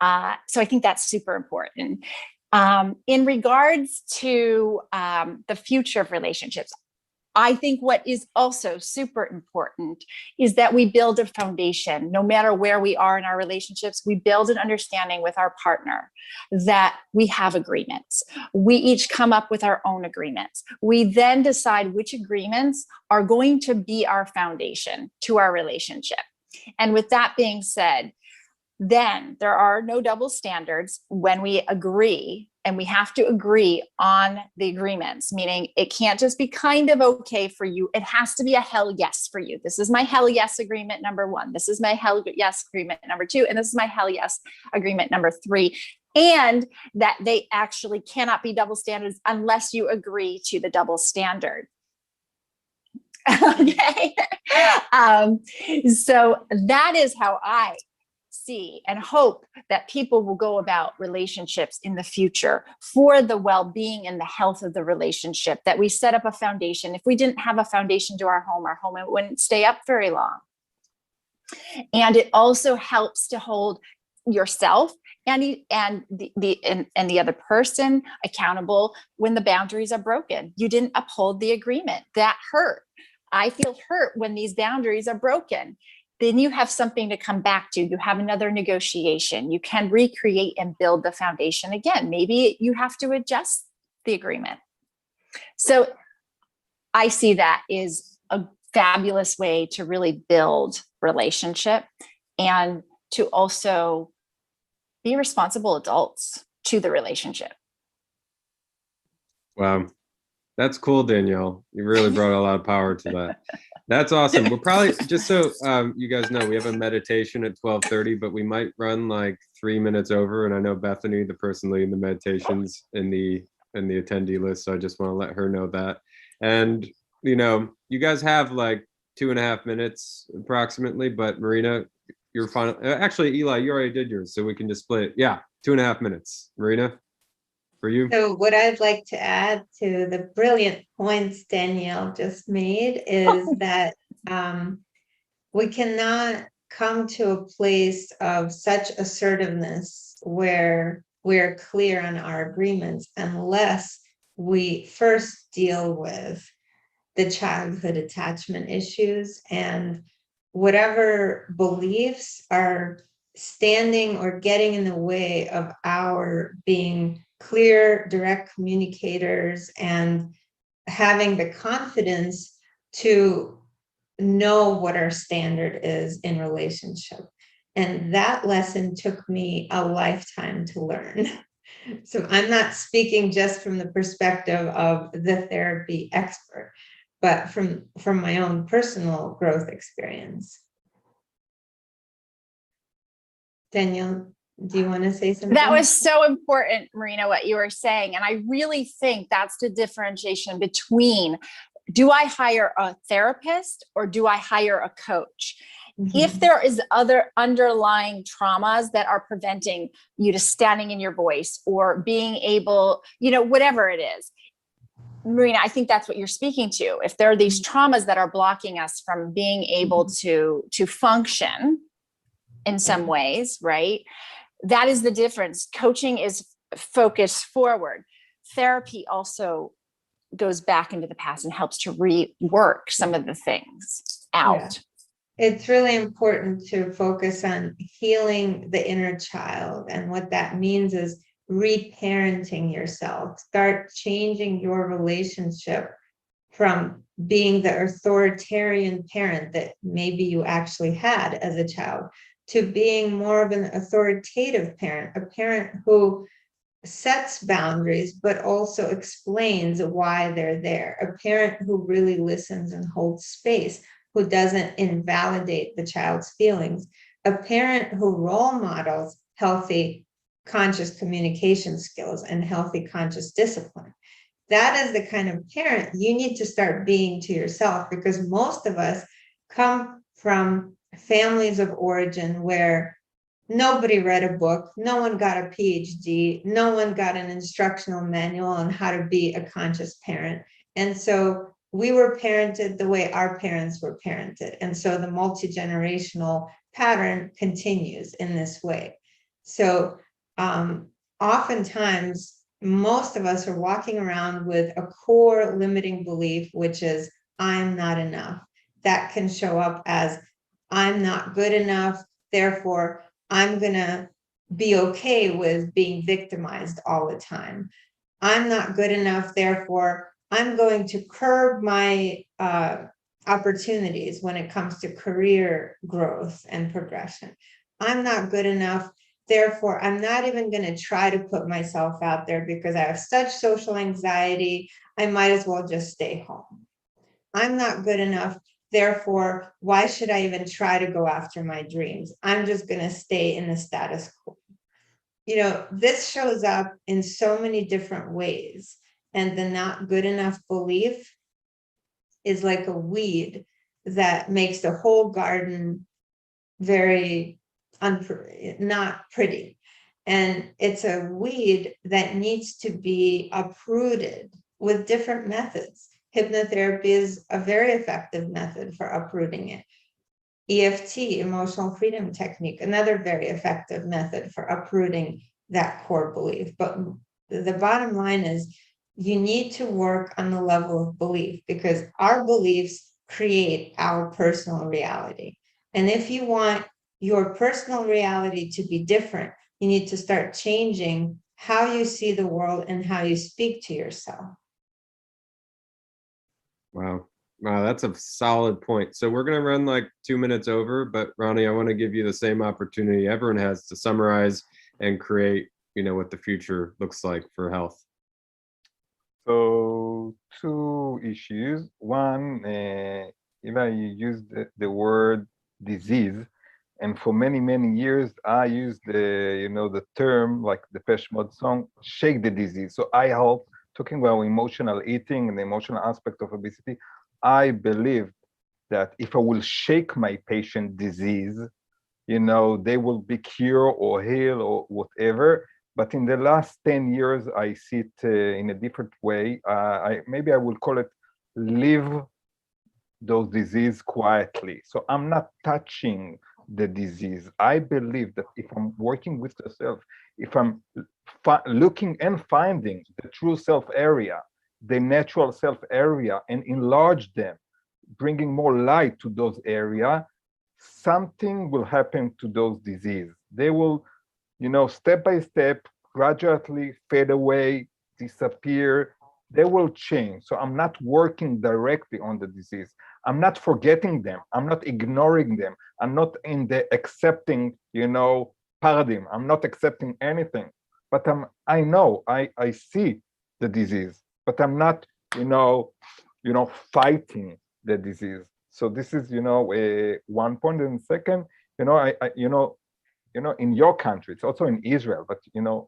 So I think that's super important. In regards to the future of relationships, I think what is also super important is that we build a foundation. No matter where we are in our relationships, we build an understanding with our partner that we have agreements. We each come up with our own agreements. We then decide which agreements are going to be our foundation to our relationship. And with that being said, then there are no double standards when we agree, and we have to agree on the agreements, meaning it can't just be kind of okay for you. It has to be a hell yes for you. This is my hell yes agreement number 1. This is my hell yes agreement number 2. And this is my hell yes agreement number 3. And that they actually cannot be double standards unless you agree to the double standard. Okay. So that is how I see and hope that people will go about relationships in the future for the well-being and the health of the relationship, that we set up a foundation. If we didn't have a foundation to our home wouldn't stay up very long. And it also helps to hold yourself and the other person accountable when the boundaries are broken. You didn't uphold the agreement. That hurt. I feel hurt when these boundaries are broken. Then you have something to come back to. You have another negotiation. You can recreate and build the foundation again. Maybe you have to adjust the agreement. So I see that is a fabulous way to really build relationship and to also be responsible adults to the relationship. Wow. That's cool, Danielle. You really brought a lot of power to that. That's awesome. We'll probably, just so you guys know, we have a meditation at 12:30, but we might run like 3 minutes over. And I know Bethany, the person leading the meditations in the attendee list, so I just want to let her know that. And you guys have like 2.5 minutes approximately, but Marina, your final, actually, Eli, you already did yours, so we can just split it. Yeah, 2.5 minutes. Marina, for you. So what I'd like to add to the brilliant points Danielle just made is that we cannot come to a place of such assertiveness where we're clear on our agreements unless we first deal with the childhood attachment issues and whatever beliefs are standing or getting in the way of our being clear, direct communicators and having the confidence to know what our standard is in relationship. And that lesson took me a lifetime to learn. So I'm not speaking just from the perspective of the therapy expert, but from my own personal growth experience. Danielle, do you want to say something? That was so important, Marina, what you were saying. And I really think that's the differentiation between, do I hire a therapist or do I hire a coach? Mm-hmm. If there is other underlying traumas that are preventing you to standing in your voice or being able, whatever it is, Marina, I think that's what you're speaking to. If there are these traumas that are blocking us from being able to function in some ways, right? That is the difference. Coaching is focused forward. Therapy also goes back into the past and helps to rework some of the things out. Yeah. It's really important to focus on healing the inner child. And what that means is reparenting yourself. Start changing your relationship from being the authoritarian parent that maybe you actually had as a child to being more of an authoritative parent, a parent who sets boundaries, but also explains why they're there, a parent who really listens and holds space, who doesn't invalidate the child's feelings, a parent who role models healthy, conscious communication skills and healthy, conscious discipline. That is the kind of parent you need to start being to yourself, because most of us come from families of origin where nobody read a book, no one got a PhD, no one got an instructional manual on how to be a conscious parent. And so we were parented the way our parents were parented. And so the multi-generational pattern continues in this way. So oftentimes, most of us are walking around with a core limiting belief, which is, I'm not enough. That can show up as, I'm not good enough, therefore, I'm going to be okay with being victimized all the time. I'm not good enough, therefore, I'm going to curb my opportunities when it comes to career growth and progression. I'm not good enough, therefore, I'm not even going to try to put myself out there because I have such social anxiety, I might as well just stay home. I'm not good enough, therefore, why should I even try to go after my dreams? I'm just going to stay in the status quo. This shows up in so many different ways. And the not good enough belief is like a weed that makes the whole garden very not pretty. And it's a weed that needs to be uprooted with different methods. Hypnotherapy is a very effective method for uprooting it. EFT, emotional freedom technique, another very effective method for uprooting that core belief. But the bottom line is you need to work on the level of belief, because our beliefs create our personal reality. And if you want your personal reality to be different, you need to start changing how you see the world and how you speak to yourself. Wow, that's a solid point. So we're going to run like 2 minutes over, but Ronnie, I want to give you the same opportunity everyone has to summarize and create, what the future looks like for health. So two issues. One, Eva, you used the word disease, and for many, many years, I used the term like the Depeche Mode song, shake the disease. So I hope, talking about emotional eating and the emotional aspect of obesity, I believe that if I will shake my patient disease, they will be cured or heal or whatever. But in the last 10 years, I see it in a different way. Maybe I will call it live those disease quietly. So I'm not touching the disease. I believe that if I'm working with the self, if I'm looking and finding the true self area, the natural self area, and enlarge them, bringing more light to those areas, something will happen to those diseases. They will, step by step, gradually fade away, disappear. They will change. So I'm not working directly on the disease. I'm not forgetting them. I'm not ignoring them. I'm not in the accepting, paradigm. I'm not accepting anything. But I know, I see the disease, but I'm not, fighting the disease. So this is, one point. And second, in your country, it's also in Israel, but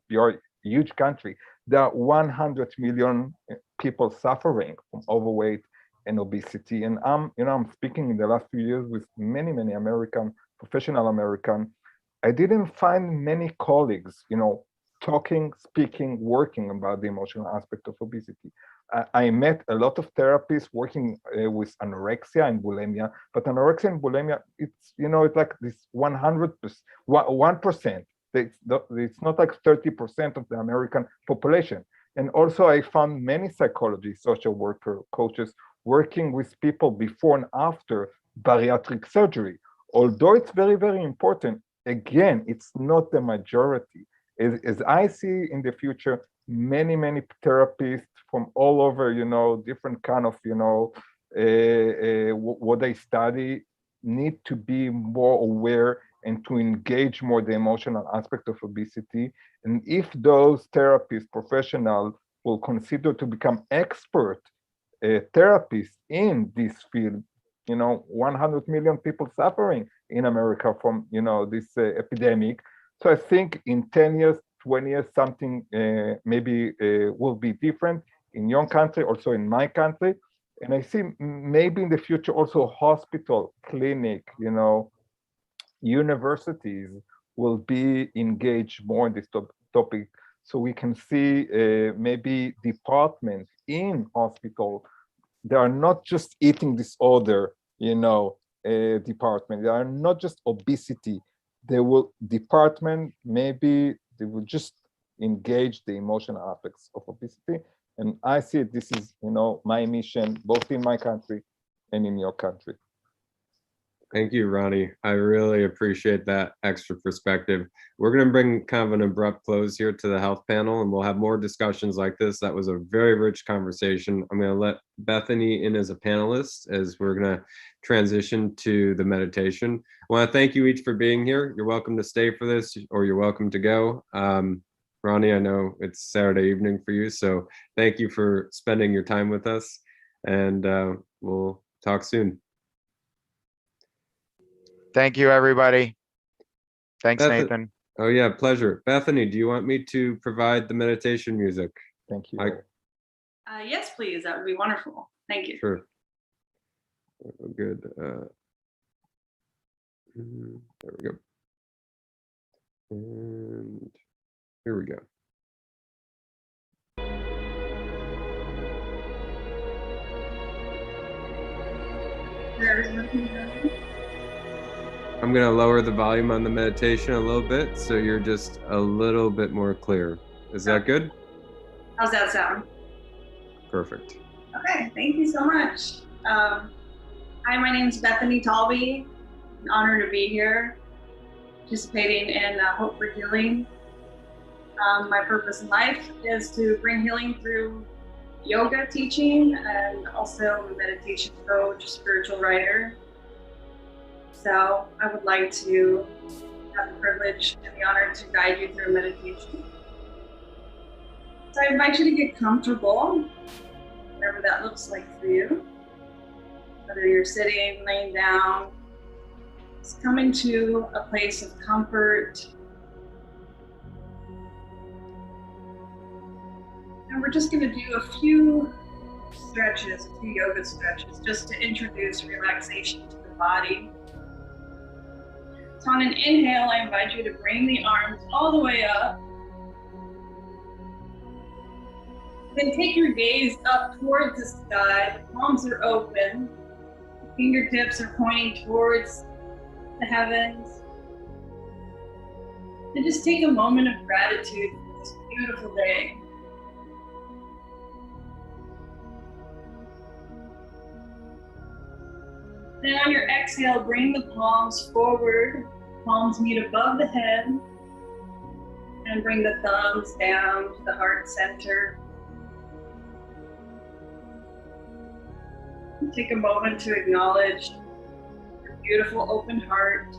your huge country, there are 100 million people suffering from overweight and obesity. And I'm speaking in the last few years with many, many professional American. I didn't find many colleagues, talking, speaking, working about the emotional aspect of obesity. I met a lot of therapists working with anorexia and bulimia, but anorexia and bulimia, it's like this 1%. It's not like 30% of the American population. And also I found many psychologists, social worker, coaches working with people before and after bariatric surgery. Although it's very, very important, again, it's not the majority. As I see in the future, many, many therapists from all over, different kind of, what they study need to be more aware and to engage more the emotional aspect of obesity. And if those therapists, professionals, will consider to become expert therapists in this field, 100 million people suffering in America from, this epidemic. So I think in 10 years, 20 years, something maybe will be different in your country, also in my country. And I see maybe in the future also hospital, clinic, universities will be engaged more in this topic. So we can see maybe departments in hospital, they are not just eating disorder, department. They are not just obesity. They will department, maybe they will just engage the emotional aspects of obesity. And I see this is, my mission, both in my country and in your country. Thank you, Ronnie. I really appreciate that extra perspective. We're going to bring kind of an abrupt close here to the health panel, and we'll have more discussions like this. That was a very rich conversation. I'm going to let Bethany in as a panelist as we're going to transition to the meditation. I want to thank you each for being here. You're welcome to stay for this, or you're welcome to go. Ronnie, I know it's Saturday evening for you, so thank you for spending your time with us, and we'll talk soon. Thank you, everybody. Thanks, Nathan. Oh yeah, pleasure. Bethany, do you want me to provide the meditation music? Thank you. Yes, please. That would be wonderful. Thank you. Sure. Good. There we go. And here we go. I'm going to lower the volume on the meditation a little bit so you're just a little bit more clear. Is that good? How's that sound? Perfect. Okay, thank you so much. Hi, my name is Bethany Talby. An honor to be here, participating in Hope for Healing. My purpose in life is to bring healing through yoga teaching and also a meditation coach, spiritual writer. So I would like to have the privilege and the honor to guide you through meditation. So I invite you to get comfortable, whatever that looks like for you. Whether you're sitting, laying down, just come into a place of comfort. And we're just going to do a few stretches, a few yoga stretches, just to introduce relaxation to the body. So on an inhale, I invite you to bring the arms all the way up. Then take your gaze up towards the sky. The palms are open. The fingertips are pointing towards the heavens. And just take a moment of gratitude for this beautiful day. Then on your exhale, bring the palms forward. Palms meet above the head. And bring the thumbs down to the heart center. Take a moment to acknowledge your beautiful open heart.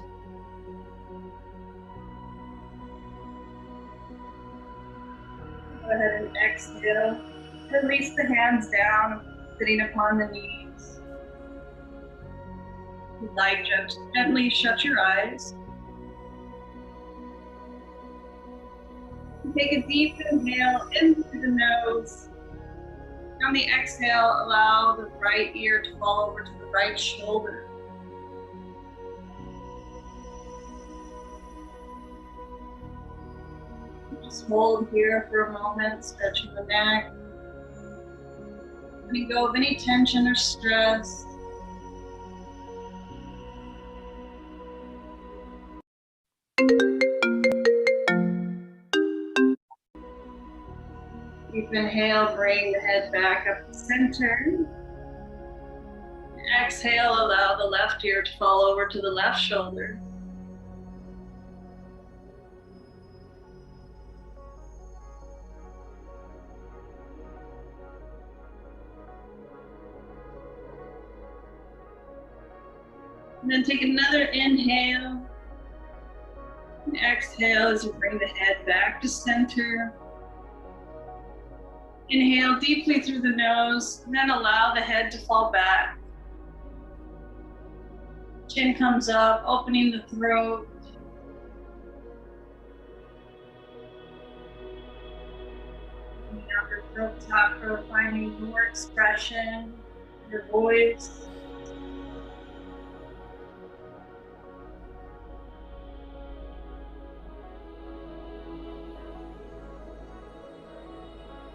Go ahead and exhale. Release the hands down, sitting upon the knees. If you'd like, just gently shut your eyes. Take a deep inhale in through the nose. On the exhale, allow the right ear to fall over to the right shoulder. Just hold here for a moment, stretching the neck. Letting go of any tension or stress. Deep inhale, bring the head back up to center. Exhale, allow the left ear to fall over to the left shoulder. And then take another inhale. And exhale as you bring the head back to center. Inhale deeply through the nose, and then allow the head to fall back. Chin comes up, opening the throat. Opening out your throat chakra, finding more expression, your voice.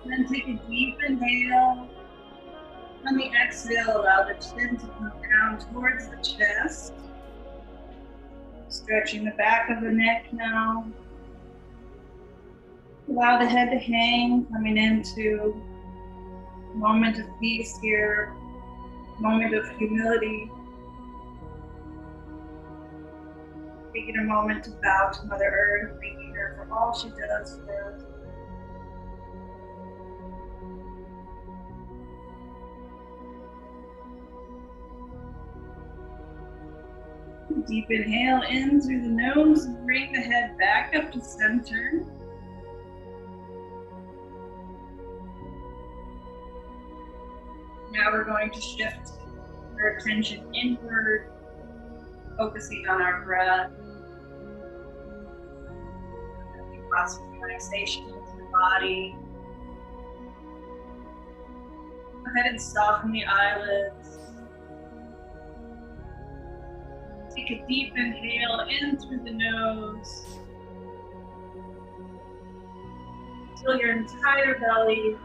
And then take a deep inhale. On the exhale, allow the chin to come down towards the chest. Stretching the back of the neck now. Allow the head to hang, coming into a moment of peace here, a moment of humility. Taking a moment to bow to Mother Earth, thanking her for all she does for us. Deep inhale in through the nose, bring the head back up to center. Now we're going to shift our attention inward, focusing on our breath. Possible relaxation into the body. Go ahead and soften the eyelids. Take a deep inhale in through the nose. Fill your entire belly.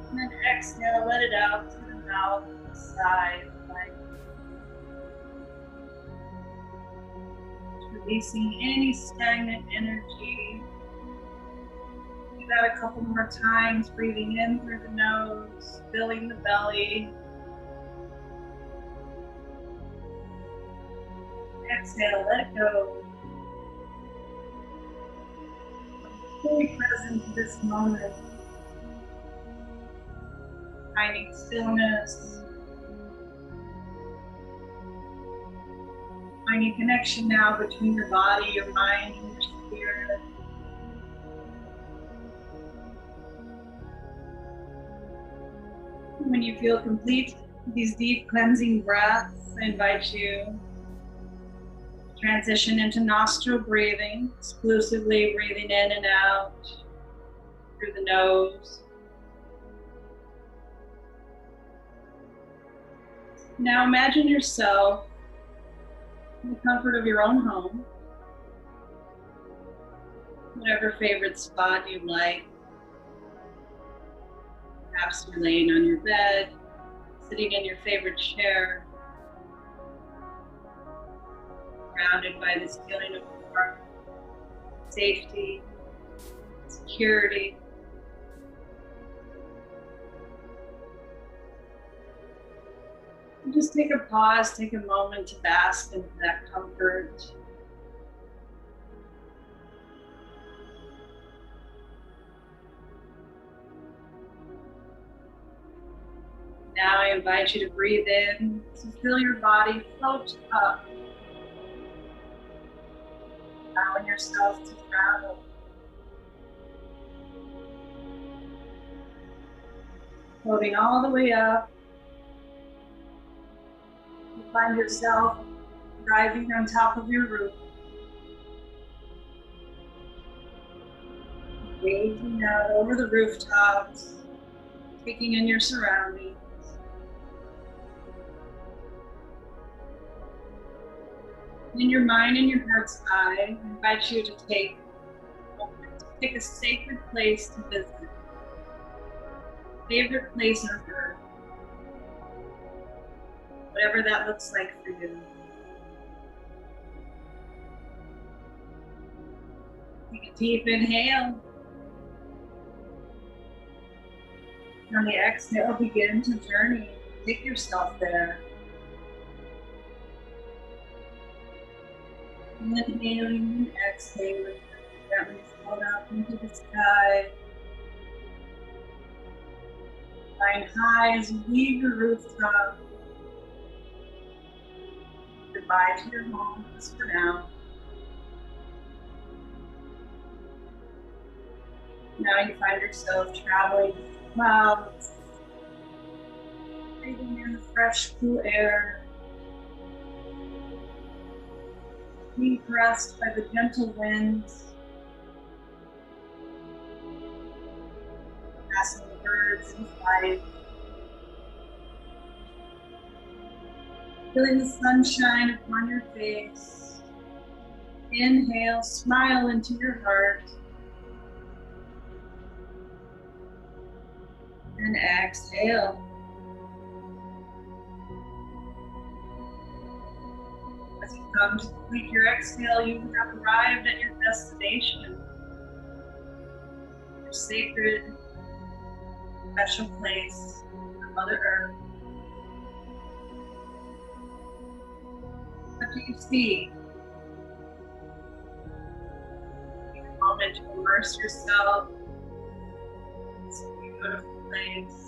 And then exhale, let it out through the mouth and the side. Releasing any stagnant energy. Do that a couple more times, breathing in through the nose, filling the belly. Exhale, let it go. Fully present to this moment. Finding stillness. Finding connection now between your body, your mind, and your spirit. When you feel complete with these deep cleansing breaths, I invite you to transition into nostril breathing, exclusively breathing in and out through the nose. Now imagine yourself in the comfort of your own home, whatever favorite spot you like. Perhaps you're laying on your bed, sitting in your favorite chair, surrounded by this feeling of warmth, safety, security. And just take a pause, take a moment to bask into that comfort. Now I invite you to breathe in, to feel your body float up, allowing yourself to travel. Floating all the way up, you find yourself driving on top of your roof, gazing out over the rooftops, taking in your surroundings. In your mind and your heart's eye, I invite you to take a sacred place to visit, favorite place on earth, whatever that looks like for you. Take a deep inhale. On the exhale, begin to journey. Take yourself there. Inhaling and exhaling, gently float up into the sky. Flying high as you leave your rooftop. Goodbye to your home just for now. Now you find yourself traveling through the clouds, breathing in the fresh, cool air. Being caressed by the gentle winds, passing the birds in flight, feeling the sunshine upon your face. Inhale, smile into your heart, and exhale. As you come to complete your exhale, you have arrived at your destination, your sacred, special place on Mother Earth. What do you see? Take a moment to immerse yourself in this beautiful place.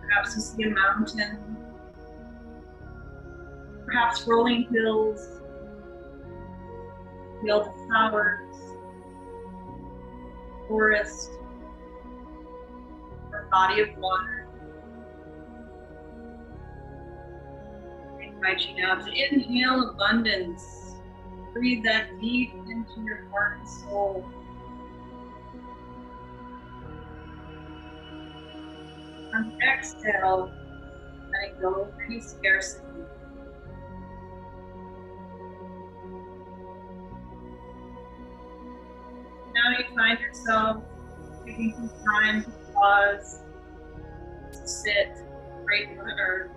Perhaps you see a mountain, perhaps rolling hills, field of flowers, forest, or body of water. I invite you now to inhale abundance. Breathe that deep into your heart and soul. On the exhale, letting go of any scarcity. Now you find yourself taking some time to pause, to sit, right with Earth,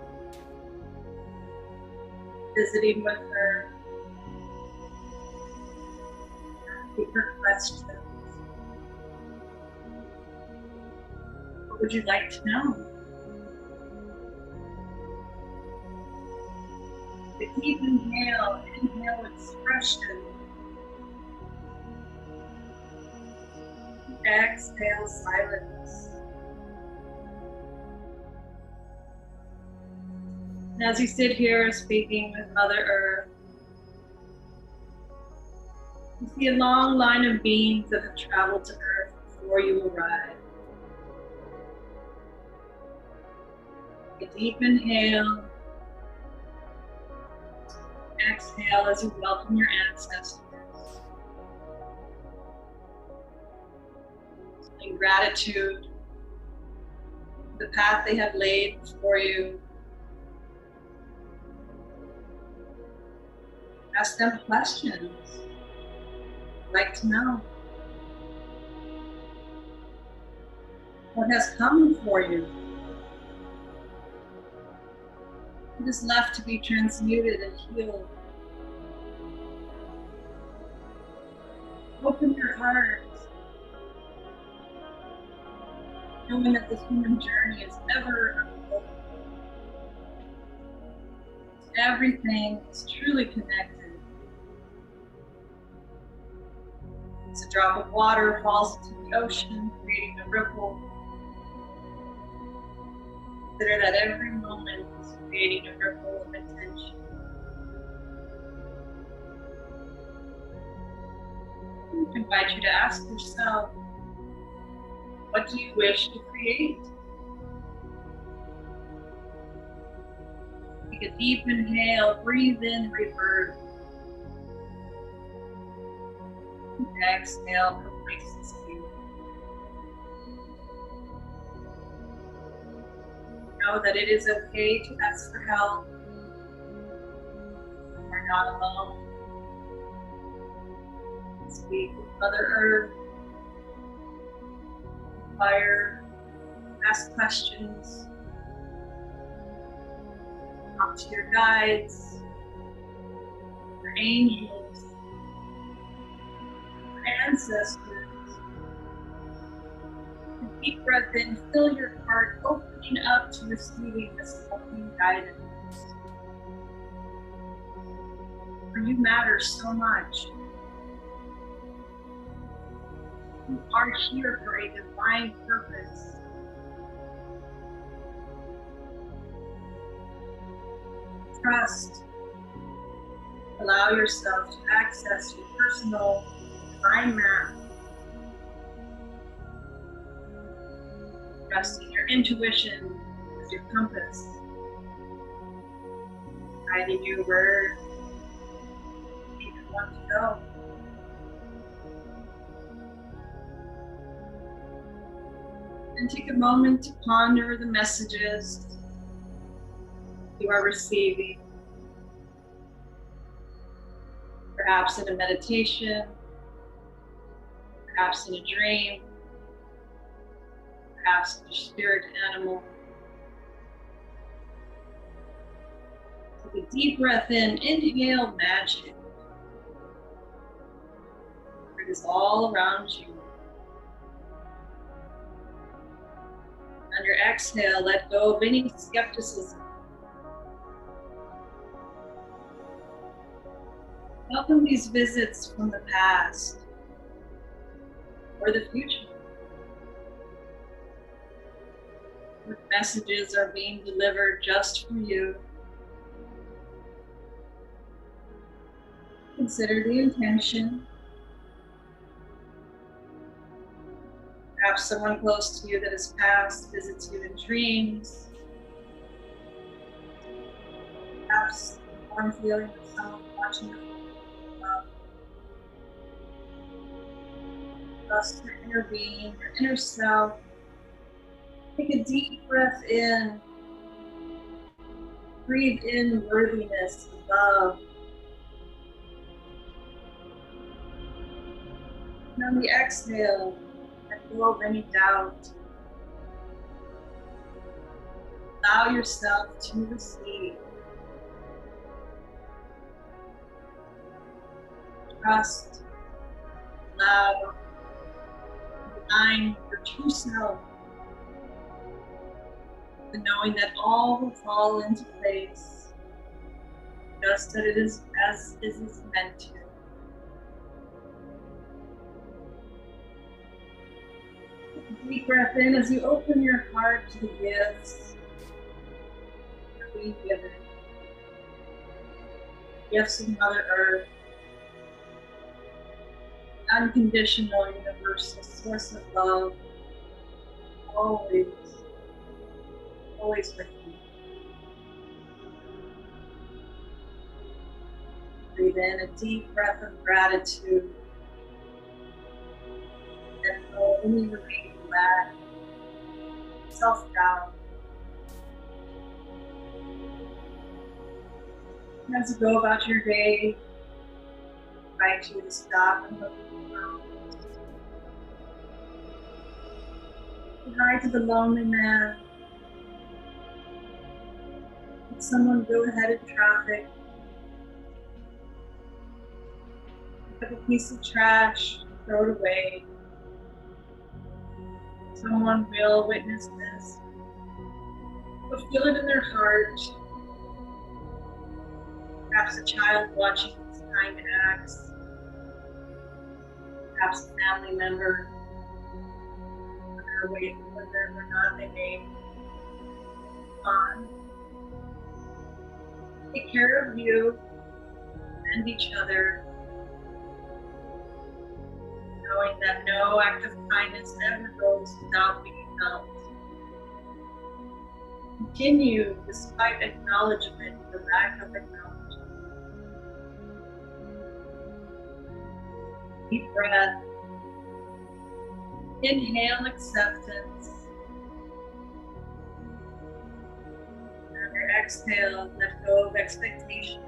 visiting with her, asking her questions. What would you like to know? The deep inhale expression. Exhale silence. And as you sit here speaking with Mother Earth, you see a long line of beings that have traveled to Earth before before you arrive. Take a deep inhale. Exhale as you welcome your ancestors. In gratitude for the path they have laid before you. Ask them questions you'd like to know. What has come for you? What is left to be transmuted and healed? Open your heart, knowing that this human journey is never unfolding. Everything is truly connected. As a drop of water falls into the ocean, creating a ripple. Consider that every moment is creating a ripple of intention. I invite you to ask yourself, what do you wish to create? Take a deep inhale, breathe in rebirth. Exhale, complacency. Know that it is okay to ask for help. You're not alone. Speak with Mother Earth, fire, ask questions, talk to your guides, your angels, your ancestors. A deep breath in, fill your heart, opening up to receiving this helping guidance. For you matter so much. You are here for a divine purpose. Trust. Allow yourself to access your personal divine map. Trusting your intuition as your compass. Guiding you where you want to go. And take a moment to ponder the messages you are receiving. Perhaps in a meditation, perhaps in a dream, perhaps in your spirit animal. Take a deep breath in, inhale magic. It is all around you. On your exhale, let go of any skepticism. Welcome these visits from the past or the future. What messages are being delivered just for you? Consider the intention. Perhaps someone close to you that has passed visits you in dreams. Perhaps the warm feeling of someone watching you. Trust your inner being, your inner self. Take a deep breath in. Breathe in worthiness, love. And on the exhale, let go of any doubt. Allow yourself to receive. Trust, allow, align your true self. And knowing that all will fall into place, just that it is as it is meant to. Deep breath in as you open your heart to the gifts that are being given. Gifts of Mother Earth. Now unconditional, universal source of love, always, always with you. Breathe in a deep breath of gratitude and only remaining lack, self-doubt. As you go about your day, I invite you to stop and look around. Say hi to the lonely man. Let someone go ahead in traffic. Pick up a piece of trash, throw it away. Someone will witness this. But feel it in their heart. Perhaps a child watching these kind acts. Perhaps a family member. Whether or not they may on. Take care of you and each other, knowing that no act of kindness ever goes without being felt. Continue despite acknowledgement or lack of acknowledgement. Deep breath. Inhale acceptance. And your exhale, let go of expectation.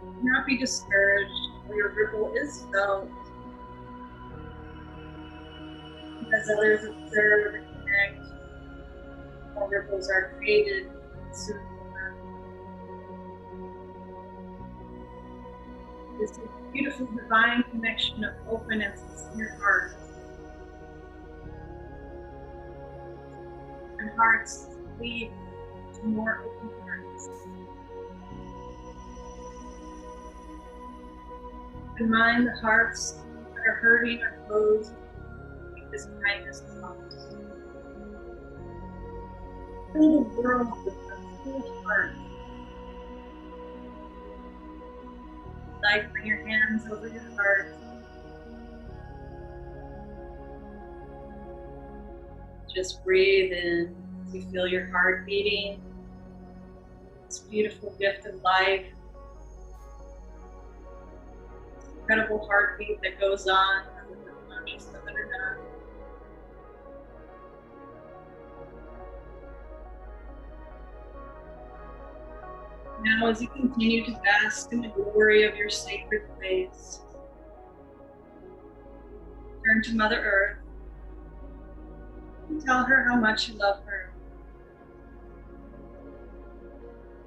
Do not be discouraged, for your ripple is felt. As others observe and connect, more ripples are created soon. This is a beautiful divine connection of open and sincere hearts. And hearts lead to more open hearts. And mind the hearts that are hurting or closed. Keep this kindness close. Fill the world with a full heart. Like, bring your hands over your heart. Just breathe in as you feel your heart beating. This beautiful gift of life. This incredible heartbeat that goes on, whether we're conscious of it or not. Now, as you continue to bask in the glory of your sacred place, turn to Mother Earth and tell her how much you love her.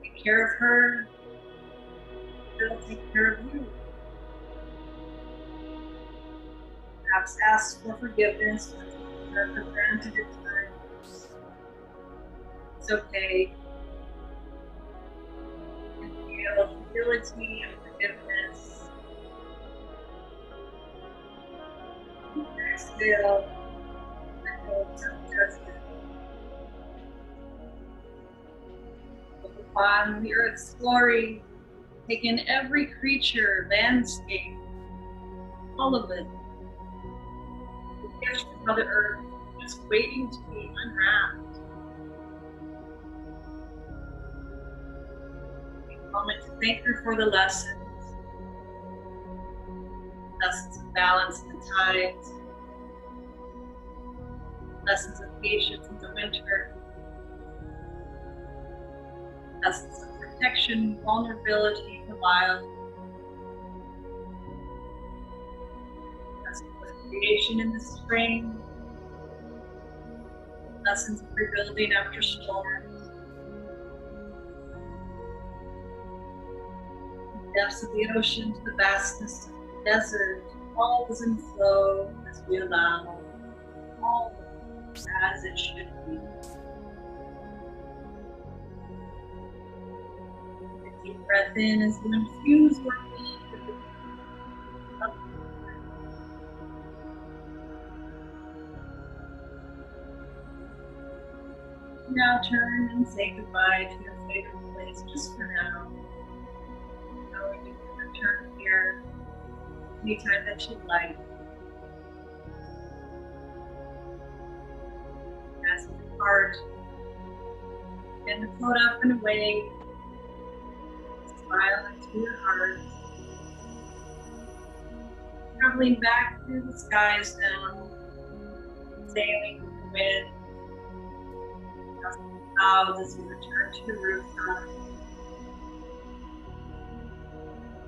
Take care of her, she'll take care of you. Perhaps ask for forgiveness for taking her for granted at times. It's okay. Humility and forgiveness. Exhale, let go of self-judgment. Look upon the earth's glory, take in every creature, landscape, all of it. The gift of Mother Earth, just waiting to be unwrapped. Moment to thank her for the lessons of balance in the tides, lessons of patience in the winter, lessons of protection, vulnerability in the wild, lessons of creation in the spring, lessons of rebuilding after storms. Depths of the ocean to the vastness of the desert, all is in flow as we allow all as it should be. A deep breath in as you infuse your being with the love. Now turn and say goodbye to your favorite place just for now. Knowing you return here anytime that you'd like. Ask your heart and to float up and away. Smile into your heart. Traveling back through the skies now, sailing with the wind. Clouds as you return to your rooftop.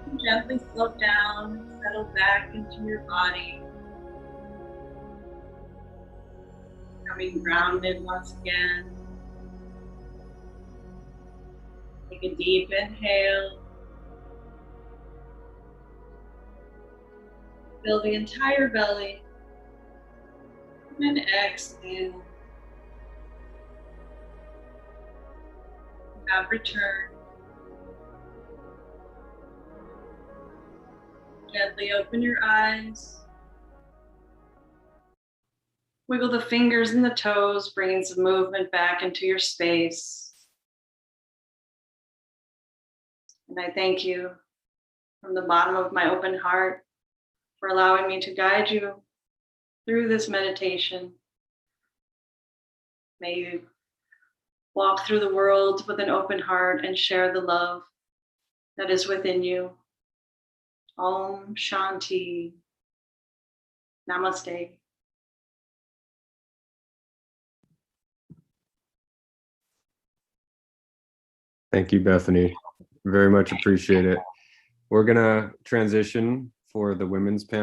And gently float down and settle back into your body. Becoming grounded once again. Take a deep inhale. Fill the entire belly. And exhale. You have returned. Gently open your eyes. Wiggle the fingers and the toes, bringing some movement back into your space. And I thank you from the bottom of my open heart for allowing me to guide you through this meditation. May you walk through the world with an open heart and share the love that is within you. Om Shanti. Namaste. Thank you, Bethany. Very much appreciate it. We're going to transition for the women's panel.